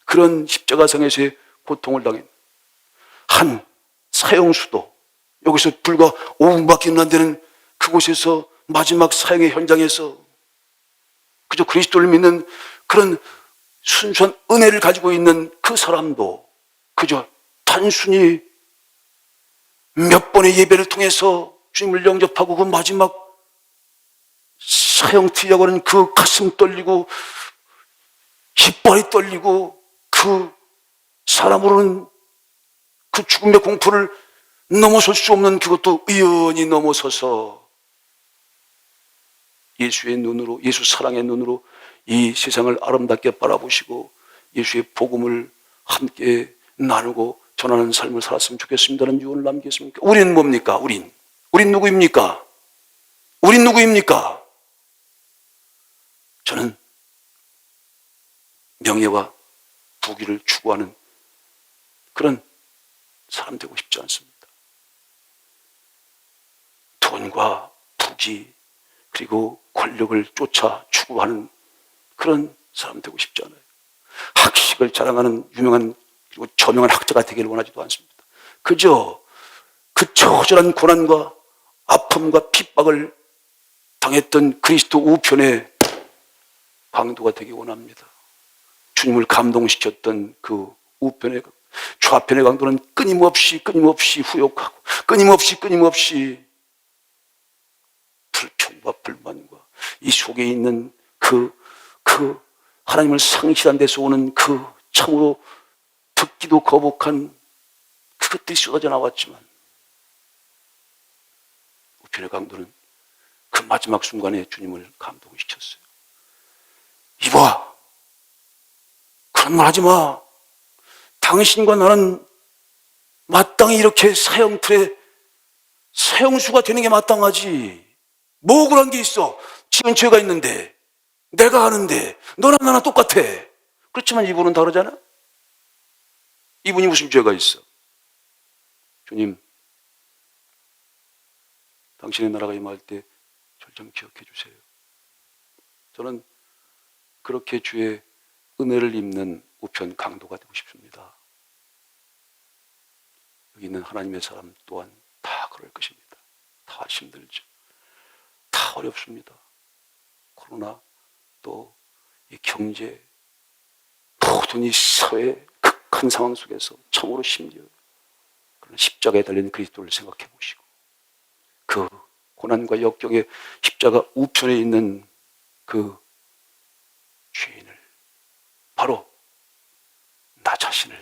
그런 십자가상에서의 고통을 당했 한 사형수도 여기서 불과 5분밖에 안 되는 그곳에서 마지막 사형의 현장에서 그저 그리스도를 믿는 그런 순수한 은혜를 가지고 있는 그 사람도 그저 단순히 몇 번의 예배를 통해서 주님을 영접하고 그 마지막 사형 틀려고 하는 그 가슴 떨리고 깃발이 떨리고 그 사람으로는 그 죽음의 공포를 넘어설 수 없는 그것도 의연히 넘어서서 예수의 눈으로, 예수 사랑의 눈으로 이 세상을 아름답게 바라보시고 예수의 복음을 함께 나누고 전하는 삶을 살았으면 좋겠습니다는 유언을 남기겠습니까? 우리는 뭡니까? 우린 누구입니까? 우린 누구입니까? 저는 명예와 부귀를 추구하는 그런 사람 되고 싶지 않습니다. 돈과 부귀 그리고 권력을 쫓아 추구하는 그런 사람 되고 싶지 않아요. 학식을 자랑하는 유명한 그리고 저명한 학자가 되기를 원하지도 않습니다. 그저 그 처절한 고난과 아픔과 핍박을 당했던 그리스도 우편의 강도가 되기 원합니다. 주님을 감동시켰던 그 우편의 좌편의 강도는 끊임없이 후욕하고 끊임없이 불평과 불만과 이 속에 있는 그 하나님을 상실한 데서 오는 그 참으로 듣기도 거북한 그것들이 쏟아져 나왔지만 우편의 강도는 그 마지막 순간에 주님을 감동시켰어요. 이봐, 그런 말 하지 마. 당신과 나는 마땅히 이렇게 사형수가 되는 게 마땅하지. 뭐 억울한 게 있어. 지은 죄가 있는데 내가 아는데 너나 나나 똑같아. 그렇지만 이분은 다르잖아. 이분이 무슨 죄가 있어? 주님, 당신의 나라가 임할 때 절 좀 기억해 주세요. 저는 그렇게 주의 은혜를 입는 우편 강도가 되고 싶습니다. 여기 있는 하나님의 사람 또한 다 그럴 것입니다. 다 힘들죠. 다 어렵습니다. 코로나 또 이 경제 모든 이 사회의 극한 상황 속에서 참으로 힘겨워요. 그러나 십자가에 달린 그리스도를 생각해 보시고 그 고난과 역경의 십자가 우편에 있는 그 죄인을 바로 나 자신을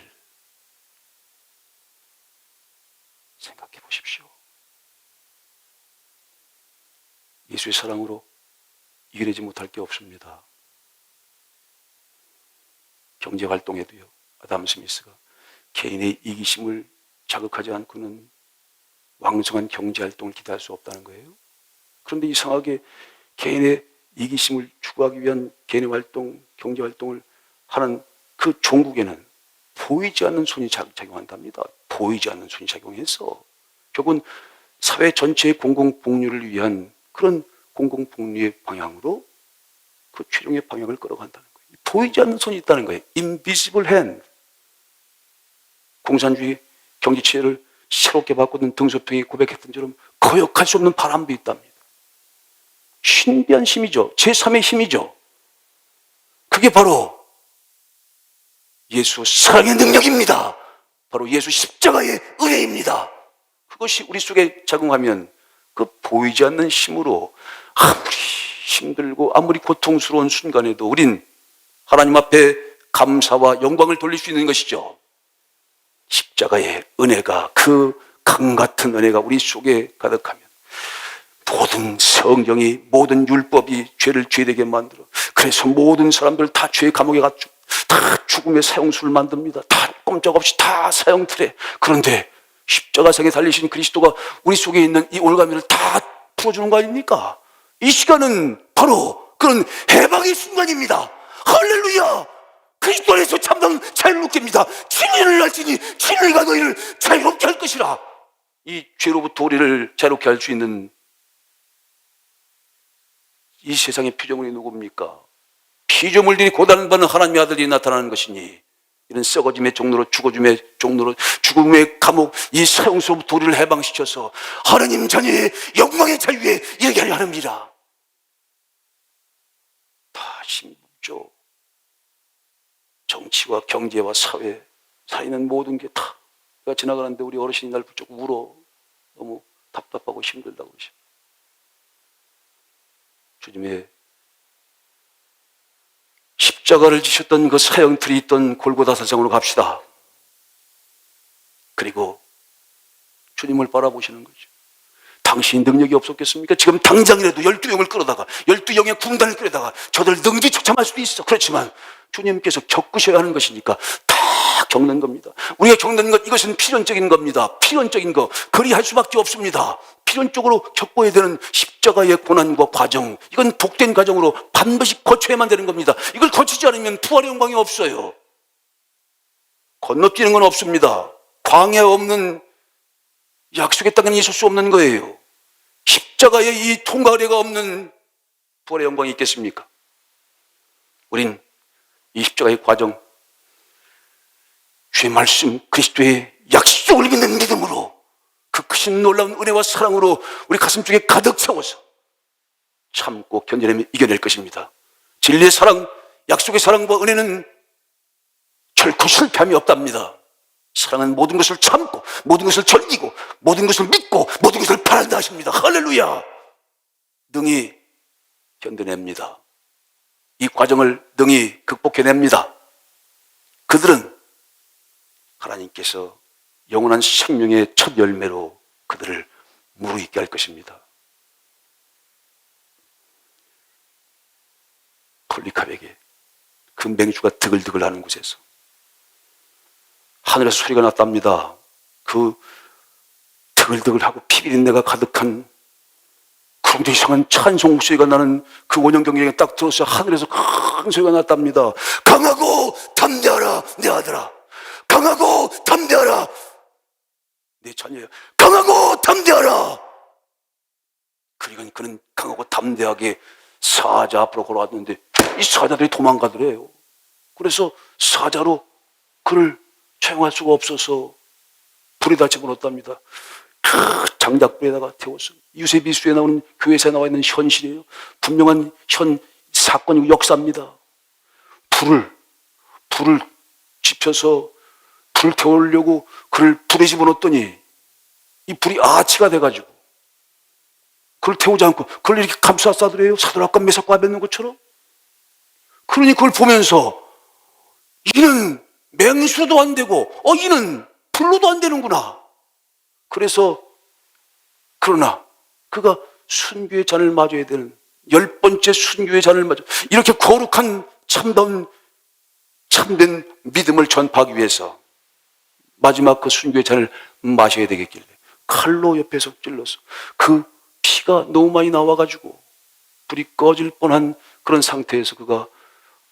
생각해 보십시오. 예수의 사랑으로 이겨내지 못할 게 없습니다. 경제활동에도요, 아담 스미스가 개인의 이기심을 자극하지 않고는 왕성한 경제활동을 기대할 수 없다는 거예요. 그런데 이상하게 개인의 이기심을 추구하기 위한 개인의 활동, 경제활동을 하는 그 종국에는 보이지 않는 손이 작용한답니다. 보이지 않는 손이 작용해서 결국은 사회 전체의 공공복리를 위한 그런 공공복리의 방향으로 그 최종의 방향을 끌어간다는 거예요. 보이지 않는 손이 있다는 거예요. Invisible hand. 공산주의 경제체제를 새롭게 바꾸는 등소평이 고백했던 것처럼 거역할 수 없는 바람도 있답니다. 신비한 힘이죠. 제3의 힘이죠. 그게 바로 예수 사랑의 능력입니다. 바로 예수 십자가의 은혜입니다. 그것이 우리 속에 작용하면 그 보이지 않는 힘으로 아무리 힘들고 아무리 고통스러운 순간에도 우린 하나님 앞에 감사와 영광을 돌릴 수 있는 것이죠. 십자가의 은혜가, 그 강같은 은혜가 우리 속에 가득하면 모든 성경이, 모든 율법이 죄를 죄되게 만들어, 그래서 모든 사람들 다 죄의 감옥에 갇혀 다 죽음의 사형수를 만듭니다. 다 꼼짝없이 다 사형틀에. 그런데 십자가상에 달리신 그리스도가 우리 속에 있는 이 올가미를 다 풀어주는 거 아닙니까? 이 시간은 바로 그런 해방의 순간입니다. 할렐루야! 그리스도 안에서 참다운 자유롭게 입니다. 진리를 알지니 진리가 너희를 자유롭게 할 것이라. 이 죄로부터 우리를 자유롭게 할 수 있는 이 세상의 피조물이 누굽니까? 피조물들이 고난받는 하나님의 아들이 나타나는 것이니, 이런 썩어짐의 종로로, 죽어짐의 종로로, 죽음의 감옥, 이 사형수로부터 우리를 해방시켜서 하나님 자녀의 영광의 자유에 이르게 하려 합니다. 다 신분죠. 정치와 경제와 사회, 사이는 모든 게 다 지나가는데 우리 어르신이 날 부쩍 울어. 너무 답답하고 힘들다고 그러죠. 주님의 십자가를 지셨던 그 사형틀이 있던 골고다 사장으로 갑시다. 그리고 주님을 바라보시는 거죠. 당신이 능력이 없었겠습니까? 지금 당장이라도 12영을 끌어다가, 12영의 군단을 끌어다가 저들 능지처참할 수도 있어. 그렇지만 주님께서 겪으셔야 하는 것이니까 다 겪는 겁니다. 우리가 겪는 것, 이것은 필연적인 겁니다. 필연적인 거. 그리할 수밖에 없습니다. 필연적으로 겪어야 되는 십자가의 고난과 과정, 이건 복된 과정으로 반드시 거쳐야만 되는 겁니다. 이걸 거치지 않으면 부활의 영광이 없어요. 건너뛰는 건 없습니다. 광야 없는 약속의 땅에는 있을 수 없는 거예요. 십자가의 이 통과의례가 없는 부활의 영광이 있겠습니까? 우린 이 십자가의 과정, 주의 말씀, 그리스도의 약속을 믿는 믿음으로, 그 크신 놀라운 은혜와 사랑으로 우리 가슴 속에 가득 채워서 참고 견뎌내며 이겨낼 것입니다. 진리의 사랑, 약속의 사랑과 은혜는 결코 실패함이 없답니다. 사랑은 모든 것을 참고, 모든 것을 견디고, 모든 것을 믿고, 모든 것을 바란다 하십니다. 할렐루야! 능히 견뎌냅니다. 이 과정을 능히 극복해냅니다. 그들은 하나님께서 영원한 생명의 첫 열매로 그들을 무르익게 할 것입니다. 폴리캅에게 그 맹주가 드글드글 하는 곳에서 하늘에서 소리가 났답니다. 그 드글드글하고 피비린내가 가득한 그런데 이상한 찬송 소리가 나는 그 원형 경경에 딱 들어서 하늘에서 큰 소리가 났답니다. 강하고 담대하라 내 아들아. 강하고 담대하라 내 자녀야. 강하고 담대하라. 그러니까 그는 강하고 담대하게 사자 앞으로 걸어왔는데 이 사자들이 도망가더래요. 그래서 사자로 그를 처형할 수가 없어서 불에다 집어넣었답니다. 장작불에다가 태웠어. 유세비수에 나오는, 교회에서 나와 있는 현실이에요. 분명한 현 사건이고 역사입니다. 불을 지펴서 불 태우려고 그를 불에 집어넣었더니 이 불이 아치가 돼가지고 그걸 태우지 않고 그걸 이렇게 감싸싸더래요. 사드락과 메삭과 아벳노 것처럼. 그러니 그걸 보면서 이는 맹수도 안 되고 이는 불로도 안 되는구나. 그래서 그러나 그가 순교의 잔을 맞아야 되는 10번째 순교의 잔을 맞아, 이렇게 거룩한 참다운 참된 믿음을 전파하기 위해서 마지막 그 순교의 잔을 마셔야 되겠길래 칼로 옆에서 찔러서 그 피가 너무 많이 나와가지고 불이 꺼질 뻔한 그런 상태에서 그가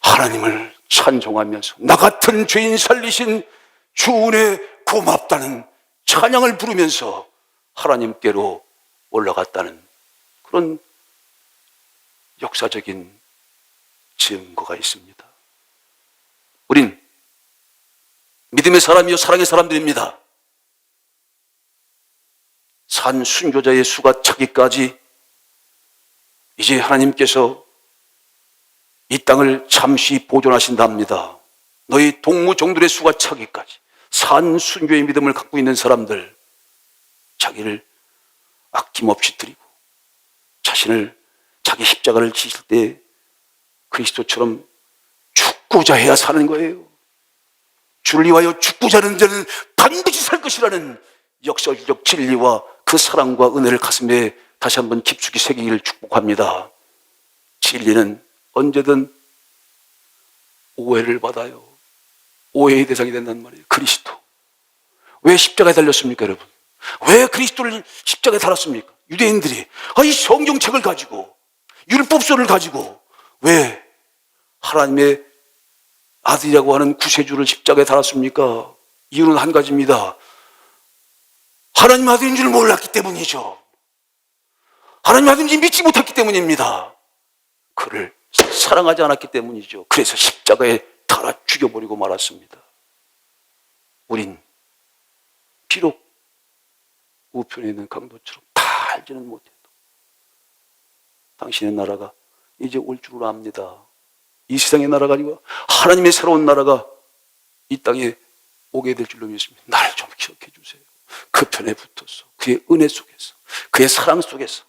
하나님을 찬송하면서 나 같은 죄인 살리신 주 은혜 고맙다는 찬양을 부르면서 하나님께로 올라갔다는 그런 역사적인 증거가 있습니다. 우린 믿음의 사람이요 사랑의 사람들입니다. 산 순교자의 수가 차기까지 이제 하나님께서 이 땅을 잠시 보존하신답니다. 너희 동무종들의 수가 차기까지 산 순교의 믿음을 갖고 있는 사람들, 자기를 아낌없이 드리고 자신을 자기 십자가를 지실 때 그리스도처럼 죽고자 해야 사는 거예요. 주를 위하여 죽고자 하는 자는 반드시 살 것이라는 역사적 진리와 그 사랑과 은혜를 가슴에 다시 한번 깊숙이 새기기를 축복합니다. 진리는 언제든 오해를 받아요. 오해의 대상이 된단 말이에요. 그리스도. 왜 십자가에 달렸습니까, 여러분? 왜 그리스도를 십자가에 달았습니까? 유대인들이 이 성경책을 가지고, 율법서를 가지고 왜 하나님의 아들이라고 하는 구세주를 십자가에 달았습니까? 이유는 한 가지입니다. 하나님 아들인 줄 몰랐기 때문이죠. 하나님 아들인지 믿지 못했기 때문입니다. 그를 사랑하지 않았기 때문이죠. 그래서 십자가에 달아 죽여버리고 말았습니다. 우린 비록 우편에 있는 강도처럼 다 알지는 못해도 당신의 나라가 이제 올 줄을 압니다. 이 세상의 나라가 아니고 하나님의 새로운 나라가 이 땅에 오게 될 줄로 믿습니다. 날 좀 기억해 주세요. 그 편에 붙어서 그의 은혜 속에서 그의 사랑 속에서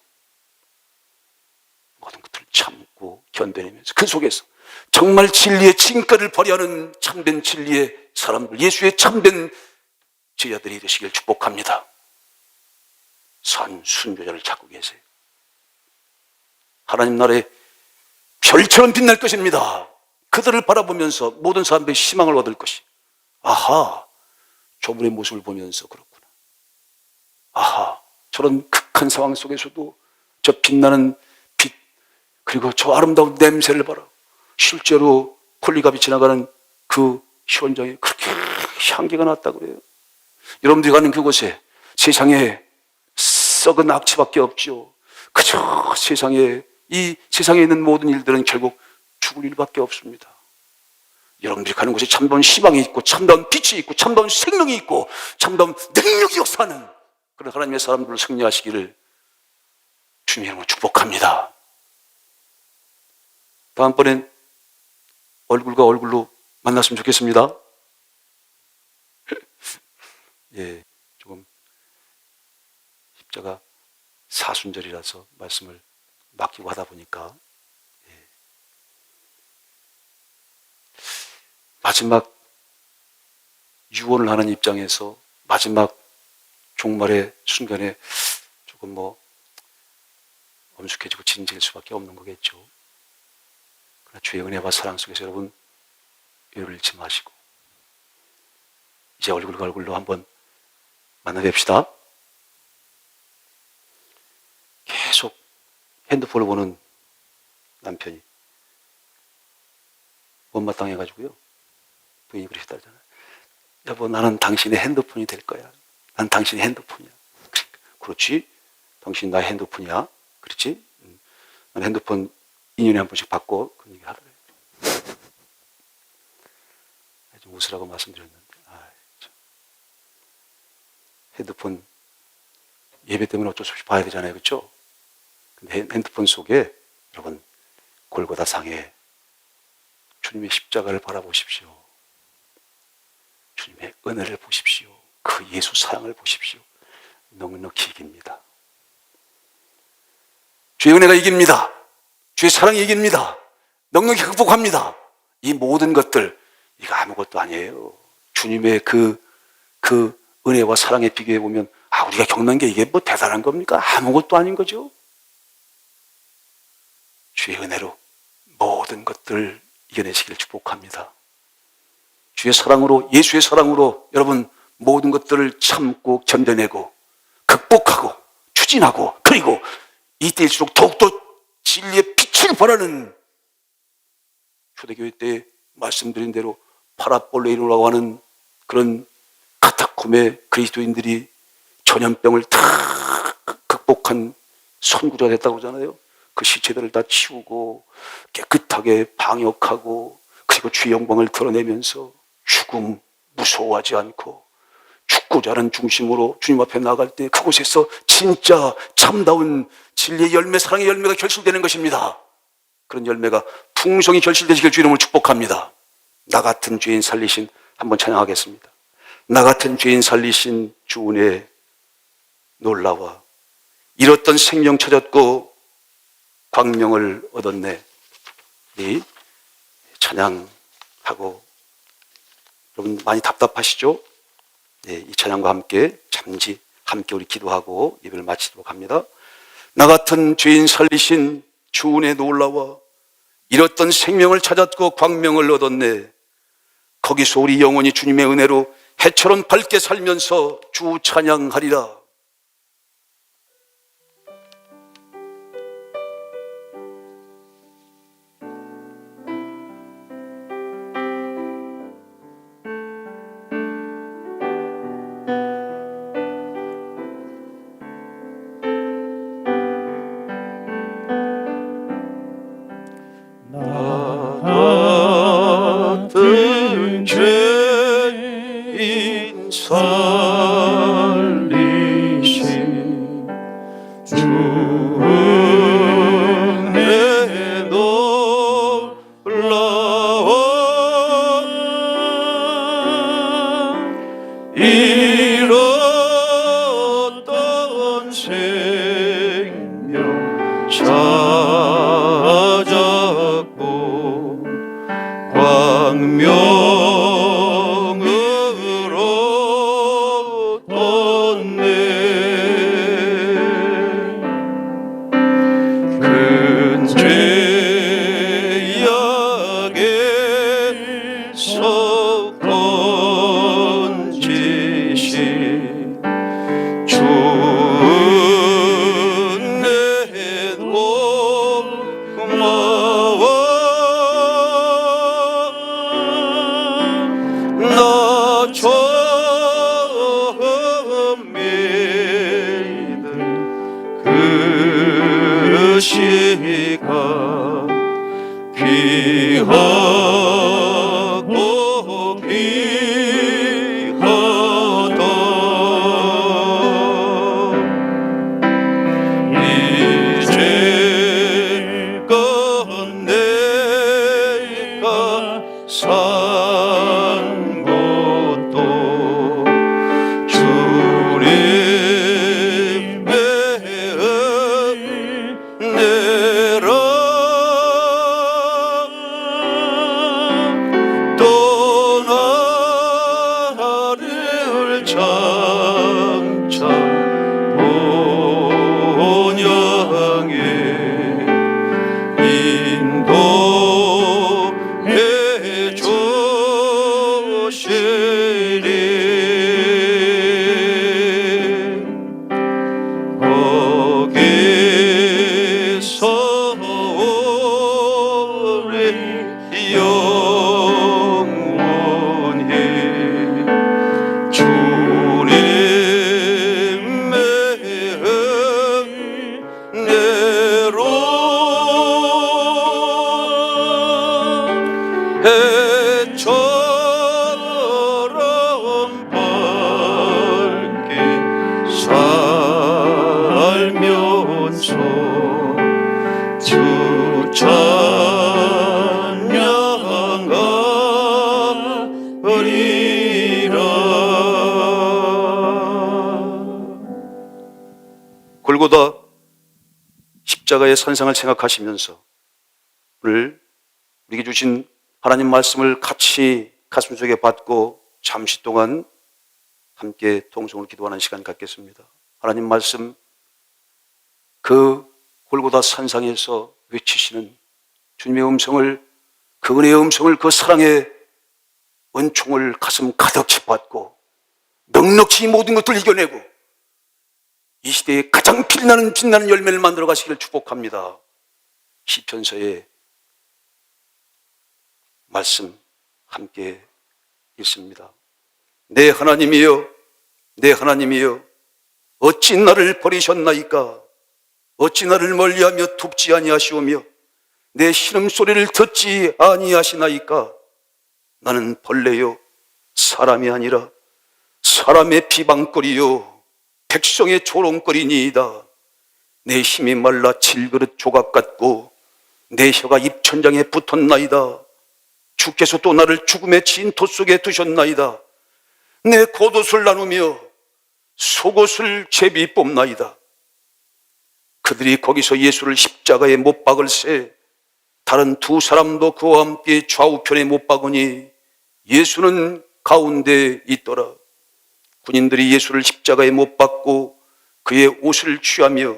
모든 것들을 참고 견뎌내면서 그 속에서 정말 진리의 진가를 발휘하는 참된 진리의 사람들, 예수의 참된 제자들이 되시길 축복합니다. 산 순교자를 찾고 계세요. 하나님 나라에 별처럼 빛날 것입니다. 그들을 바라보면서 모든 사람들이 희망을 얻을 것이. 아하, 저분의 모습을 보면서 그렇구나. 아하, 저런 극한 상황 속에서도 저 빛나는 빛, 그리고 저 아름다운 냄새를 봐라. 실제로 폴리갑이 지나가는 그 현장에 그렇게 향기가 났다고 그래요. 여러분들이 가는 그곳에 세상에 썩은 악취밖에 없죠. 그저 이 세상에 있는 모든 일들은 결국 죽을 일밖에 없습니다. 여러분들이 가는 곳에 참다운 희망이 있고 참다운 빛이 있고 참다운 생명이 있고 참다운 능력이 역사하는 그런 하나님의 사람들을 승리하시기를 주님의 이름으로 축복합니다. 다음번엔 얼굴과 얼굴로 만났으면 좋겠습니다. 예, 조금 십자가 사순절이라서 말씀을 맡기고 하다 보니까 마지막 유언을 하는 입장에서 마지막 종말의 순간에 조금 엄숙해지고 진지할 수밖에 없는 거겠죠. 그러나 주의 은혜와 사랑 속에서 여러분 여유를 잃지 마시고 이제 얼굴과 얼굴로 한번 만나뵙시다. 계속 핸드폰을 보는 남편이 못마땅해가지고요. 부인이 그렇게 따르잖아요. 여보, 나는 당신의 핸드폰이 될 거야. 난 당신의 핸드폰이야. 그러니까, 그렇지? 당신 나의 핸드폰이야. 그렇지? 난 핸드폰 2년에 한 번씩 바꿔. 그런 얘기 하더래요. 좀 웃으라고 말씀드렸는데. 핸드폰 예배 때문에 어쩔 수 없이 봐야 되잖아요. 그렇죠? 근데 핸드폰 속에 여러분 골고다 상에 주님의 십자가를 바라보십시오. 주님의 은혜를 보십시오. 그 예수 사랑을 보십시오. 넉넉히 이깁니다. 주의 은혜가 이깁니다. 주의 사랑이 이깁니다. 넉넉히 극복합니다. 이 모든 것들 이거 아무것도 아니에요. 주님의 그 은혜와 사랑에 비교해 보면 우리가 겪는 게 이게 대단한 겁니까? 아무것도 아닌 거죠. 주의 은혜로 모든 것들 이겨내시기를 축복합니다. 주의 사랑으로, 예수의 사랑으로 여러분 모든 것들을 참고 견뎌내고 극복하고 추진하고 그리고 이때일수록 더욱더 진리의 빛을 발하는 초대교회 때 말씀드린 대로 파라볼레이노라고 하는 그런 카타콤의 그리스도인들이 전염병을 다 극복한 선구자가 됐다고 하잖아요. 그 시체들을 다 치우고 깨끗하게 방역하고 그리고 주의 영광을 드러내면서 죽음 무서워하지 않고 죽고자 하는 중심으로 주님 앞에 나갈 때 그곳에서 진짜 참다운 진리의 열매, 사랑의 열매가 결실되는 것입니다. 그런 열매가 풍성히 결실되시길 주 이름으로 축복합니다. 나 같은 죄인 살리신 한번 찬양하겠습니다. 나 같은 죄인 살리신 주 은혜 놀라워 잃었던 생명 찾았고 광명을 얻었네. 이 찬양하고 여러분 많이 답답하시죠? 네, 이 찬양과 함께 잠시 함께 우리 기도하고 예배를 마치도록 합니다. 나 같은 죄인 살리신 주 은혜 놀라워 잃었던 생명을 찾았고 광명을 얻었네. 거기서 우리 영혼이 주님의 은혜로 해처럼 밝게 살면서 주 찬양하리라. 같은 죄인 살리신 주 은혜 놀라워 잃었던 생명 찾았고 광명으로 떴네. 큰 죄악에서 건지신 주 은혜 고마워. 처음 믿은 그 시간 귀하고 귀하다. 이제껏 내가 산 것도 주님의 은혜라. 또 나를 장차 본향에 인도해 주시리. 거기서 우리 영원히 주님의 은혜로 해처럼 밝게 살면서 주 찬양하리라. 골고다 십자가의 선상을 생각하시면서 오늘 우리에게 주신 하나님 말씀을 같이 가슴속에 받고 잠시 동안 함께 통성으로 기도하는 시간 갖겠습니다. 하나님 말씀, 그 골고다 산상에서 외치시는 주님의 음성을, 그 은혜의 음성을, 그 사랑의 은총을 가슴 가득히 받고 넉넉히 모든 것들을 이겨내고 이 시대에 가장 빛나는 열매를 만들어 가시기를 축복합니다. 시편서의 말씀 함께 읽습니다. 내 하나님이여, 내 하나님이여, 어찌 나를 버리셨나이까? 어찌 나를 멀리하며 돕지 아니하시오며 내 신음소리를 듣지 아니하시나이까? 나는 벌레요 사람이 아니라 사람의 비방거리요 백성의 조롱거리니이다. 내 힘이 말라 질그릇 조각 같고 내 혀가 입천장에 붙었나이다. 주께서 또 나를 죽음의 진토 속에 두셨나이다. 내 겉옷을 나누며 속옷을 제비 뽑나이다. 그들이 거기서 예수를 십자가에 못 박을새 다른 두 사람도 그와 함께 좌우편에 못 박으니 예수는 가운데 있더라. 군인들이 예수를 십자가에 못 박고 그의 옷을 취하며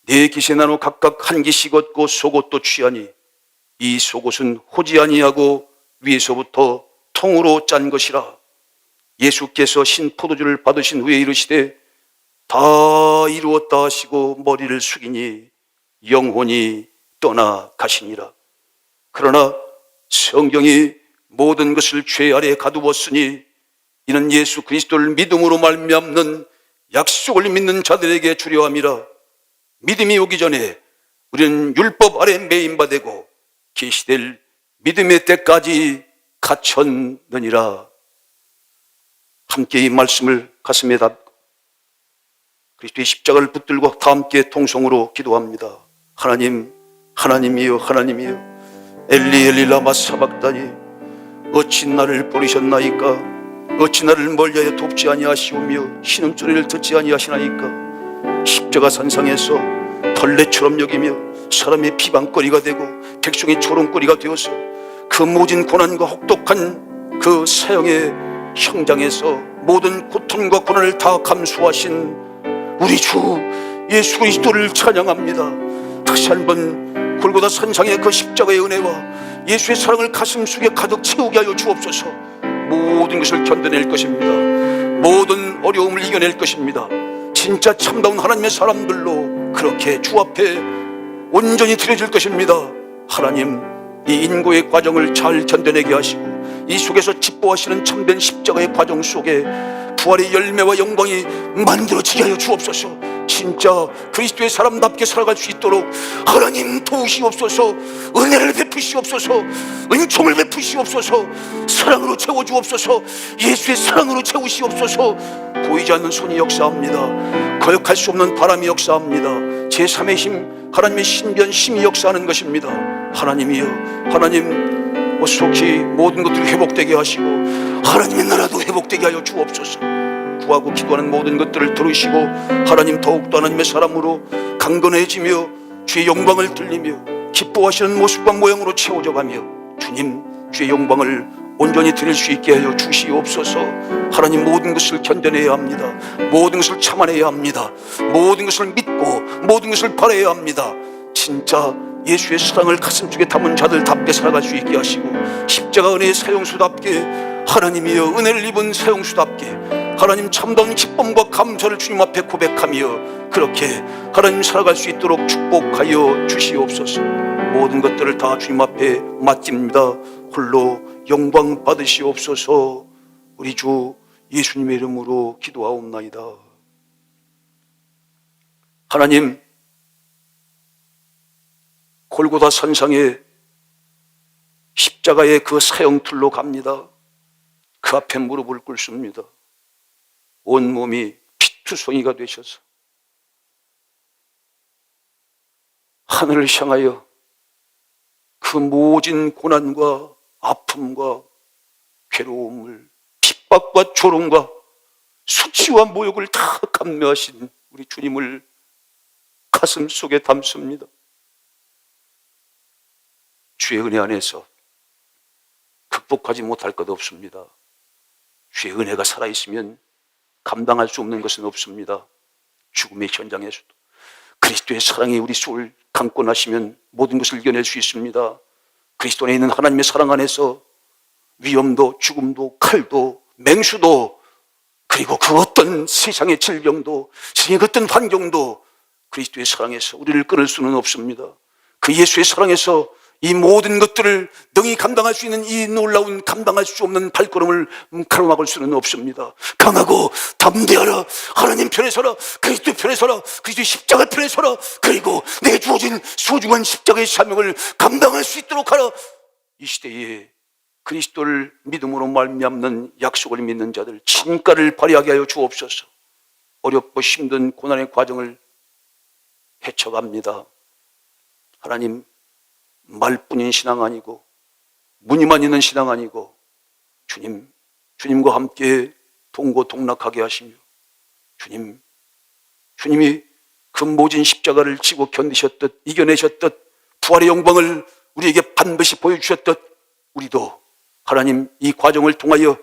네 깃의 나눠 각각 한 깃씩 얻고 속옷도 취하니 이 속옷은 호지 아니하고 위에서부터 통으로 짠 것이라. 예수께서 신 포도주를 받으신 후에 이르시되 다 이루었다 하시고 머리를 숙이니 영혼이 떠나가시니라. 그러나 성경이 모든 것을 죄 아래 가두었으니 이는 예수 그리스도를 믿음으로 말미암는 약속을 믿는 자들에게 주려 함이라. 믿음이 오기 전에 우리는 율법 아래 매인바 되고 계시될 믿음의 때까지 갇혔느니라. 함께 이 말씀을 가슴에 담고 그리스도의 십자가를 붙들고 다 함께 통성으로 기도합니다. 하나님, 하나님이여, 하나님이여, 엘리 엘리 라마 사박다니, 어찌 나를 버리셨나이까? 어찌 나를 멀리하여 돕지 아니하시오며 신음소리를 듣지 아니하시나이까? 십자가 산상에서 벌레처럼 여기며 사람의 비방거리가 되고 백성의 조롱거리가 되어서 그 모진 고난과 혹독한 그 사형의 형장에서 모든 고통과 고난을 다 감수하신 우리 주 예수 그리스도를 찬양합니다. 다시 한번 골고다 산상의 그 십자가의 은혜와 예수의 사랑을 가슴속에 가득 채우게 하여 주옵소서. 모든 것을 견뎌낼 것입니다. 모든 어려움을 이겨낼 것입니다. 진짜 참다운 하나님의 사람들로 그렇게 주 앞에 온전히 드려질 것입니다. 하나님, 이 인고의 과정을 잘 견뎌내게 하시고 이 속에서 기뻐하시는 참된 십자가의 과정 속에 부활의 열매와 영광이 만들어지게 하여 주옵소서. 진짜 그리스도의 사람답게 살아갈 수 있도록 하나님 도우시옵소서. 은혜를 베푸시옵소서. 은총을 베푸시옵소서. 사랑으로 채워주옵소서. 예수의 사랑으로 채우시옵소서. 보이지 않는 손이 역사합니다. 거역할 수 없는 바람이 역사합니다. 제3의 힘, 하나님의 신비한 힘이 역사하는 것입니다. 하나님이여, 하나님 속히 모든 것들이 회복되게 하시고 하나님의 나라도 회복되게 하여 주옵소서. 구하고 기도하는 모든 것들을 들으시고 하나님 더욱더 하나님의 사람으로 강건해지며 주의 영광을 들리며 기뻐하시는 모습과 모양으로 채워져 가며 주님 주의 영광을 온전히 드릴 수 있게 하여 주시옵소서. 하나님 모든 것을 견뎌내야 합니다. 모든 것을 참아내야 합니다. 모든 것을 믿고 모든 것을 바라야 합니다. 진짜 예수의 사랑을 가슴속에 담은 자들답게 살아갈 수 있게 하시고 십자가 은혜의 사형수답게 하나님이여 은혜를 입은 사형수답게 하나님 참다운 기쁨과 감사를 주님 앞에 고백하며 그렇게 하나님 살아갈 수 있도록 축복하여 주시옵소서. 모든 것들을 다 주님 앞에 맡깁니다. 홀로 영광 받으시옵소서. 우리 주 예수님의 이름으로 기도하옵나이다. 하나님, 골고다 산상에 십자가의 그 사형틀로 갑니다. 그 앞에 무릎을 꿇습니다. 온몸이 피투성이가 되셔서 하늘을 향하여 그 모진 고난과 아픔과 괴로움을 핍박과 조롱과 수치와 모욕을 다 감내하신 우리 주님을 가슴 속에 담습니다. 주의 은혜 안에서 극복하지 못할 것 없습니다. 주의 은혜가 살아있으면 감당할 수 없는 것은 없습니다. 죽음의 현장에서도 그리스도의 사랑이 우리 속을 감고 나시면 모든 것을 이겨낼 수 있습니다. 그리스도 안에 있는 하나님의 사랑 안에서 위험도 죽음도 칼도 맹수도 그리고 그 어떤 세상의 질병도 세상의 그 어떤 환경도 그리스도의 사랑에서 우리를 끊을 수는 없습니다. 그 예수의 사랑에서 이 모든 것들을 능히 감당할 수 있는 이 놀라운 감당할 수 없는 발걸음을 가로막을 수는 없습니다. 강하고 담대하라. 하나님 편에 서라. 그리스도 편에 서라. 그리스도의 십자가 편에 서라. 그리고 내게 주어진 소중한 십자가의 사명을 감당할 수 있도록 하라. 이 시대에 그리스도를 믿음으로 말미암는 약속을 믿는 자들 진가를 발휘하게 하여 주옵소서. 어렵고 힘든 고난의 과정을 헤쳐갑니다. 하나님, 말뿐인 신앙 아니고 무늬만 있는 신앙 아니고 주님과 함께 동고동락하게 하시며 주님이 그 모진 십자가를 지고 견디셨듯 이겨내셨듯 부활의 영광을 우리에게 반드시 보여주셨듯 우리도 하나님 이 과정을 통하여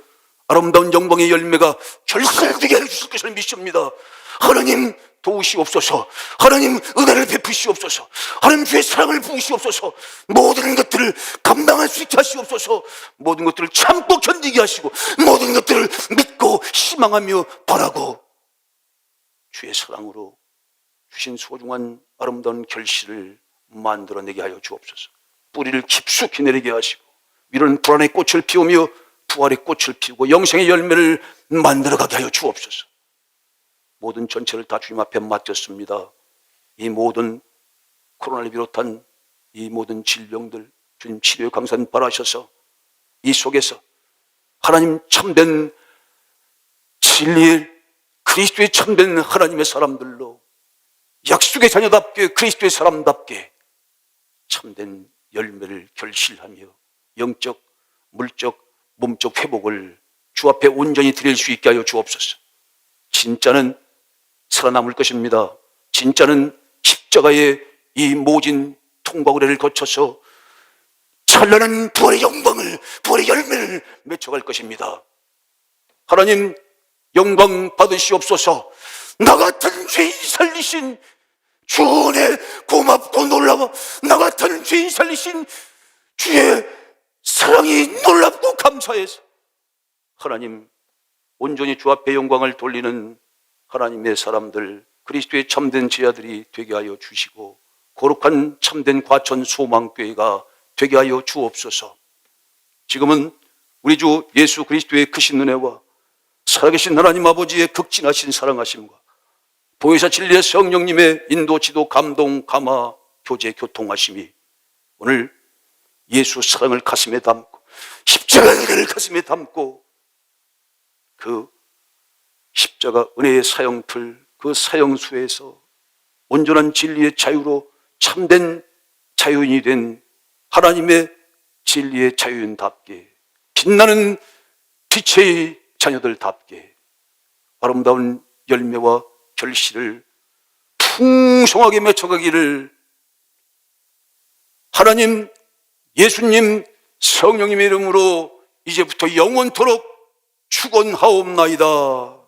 아름다운 영광의 열매가 결실되게 해주실 것을 믿습니다. 하나님 도우시옵소서. 하나님 은혜를 베푸시옵소서. 하나님 주의 사랑을 부으시옵소서. 모든 것들을 감당할 수 있게 하시옵소서. 모든 것들을 참고 견디게 하시고 모든 것들을 믿고 희망하며 바라고 주의 사랑으로 주신 소중한 아름다운 결실을 만들어내게 하여 주옵소서. 뿌리를 깊숙이 내리게 하시고 이런 불안의 꽃을 피우며 부활의 꽃을 피우고 영생의 열매를 만들어가게 하여 주옵소서. 모든 전체를 다 주님 앞에 맡겼습니다. 이 모든 코로나를 비롯한 이 모든 질병들 주님 치료의 강산 바라셔서 이 속에서 하나님 참된 진리의 그리스도의 참된 하나님의 사람들로 약속의 자녀답게 그리스도의 사람답게 참된 열매를 결실하며 영적, 물적, 몸적 회복을 주 앞에 온전히 드릴 수 있게 하여 주옵소서. 진짜는 살아남을 것입니다. 진짜는 십자가의 이 모진 통과 의례를 거쳐서 찬란한 부활의 영광을, 부활의 열매를 맺어갈 것입니다. 하나님 영광 받으시옵소서. 나 같은 죄인 살리신 주 은혜 고맙고 놀라워. 나 같은 죄인 살리신 주의 사랑이 놀랍고 감사해서 하나님 온전히 주 앞에 영광을 돌리는 하나님의 사람들, 그리스도의 참된 제자들이 되게 하여 주시고 거룩한 참된 과천 소망교회가 되게 하여 주옵소서. 지금은 우리 주 예수 그리스도의 크신 은혜와 살아계신 하나님 아버지의 극진하신 사랑하심과 보혜사 진리의 성령님의 인도, 지도, 감동, 감화, 교제, 교통하심이 오늘 예수 사랑을 가슴에 담고 십자가 은혜를 가슴에 담고 그 십자가 은혜의 사형틀, 그 사형수에서 온전한 진리의 자유로 참된 자유인이 된 하나님의 진리의 자유인답게 빛나는 빛의 자녀들답게 아름다운 열매와 결실을 풍성하게 맺어가기를 하나님, 예수님, 성령님의 이름으로 이제부터 영원토록 축원하옵나이다.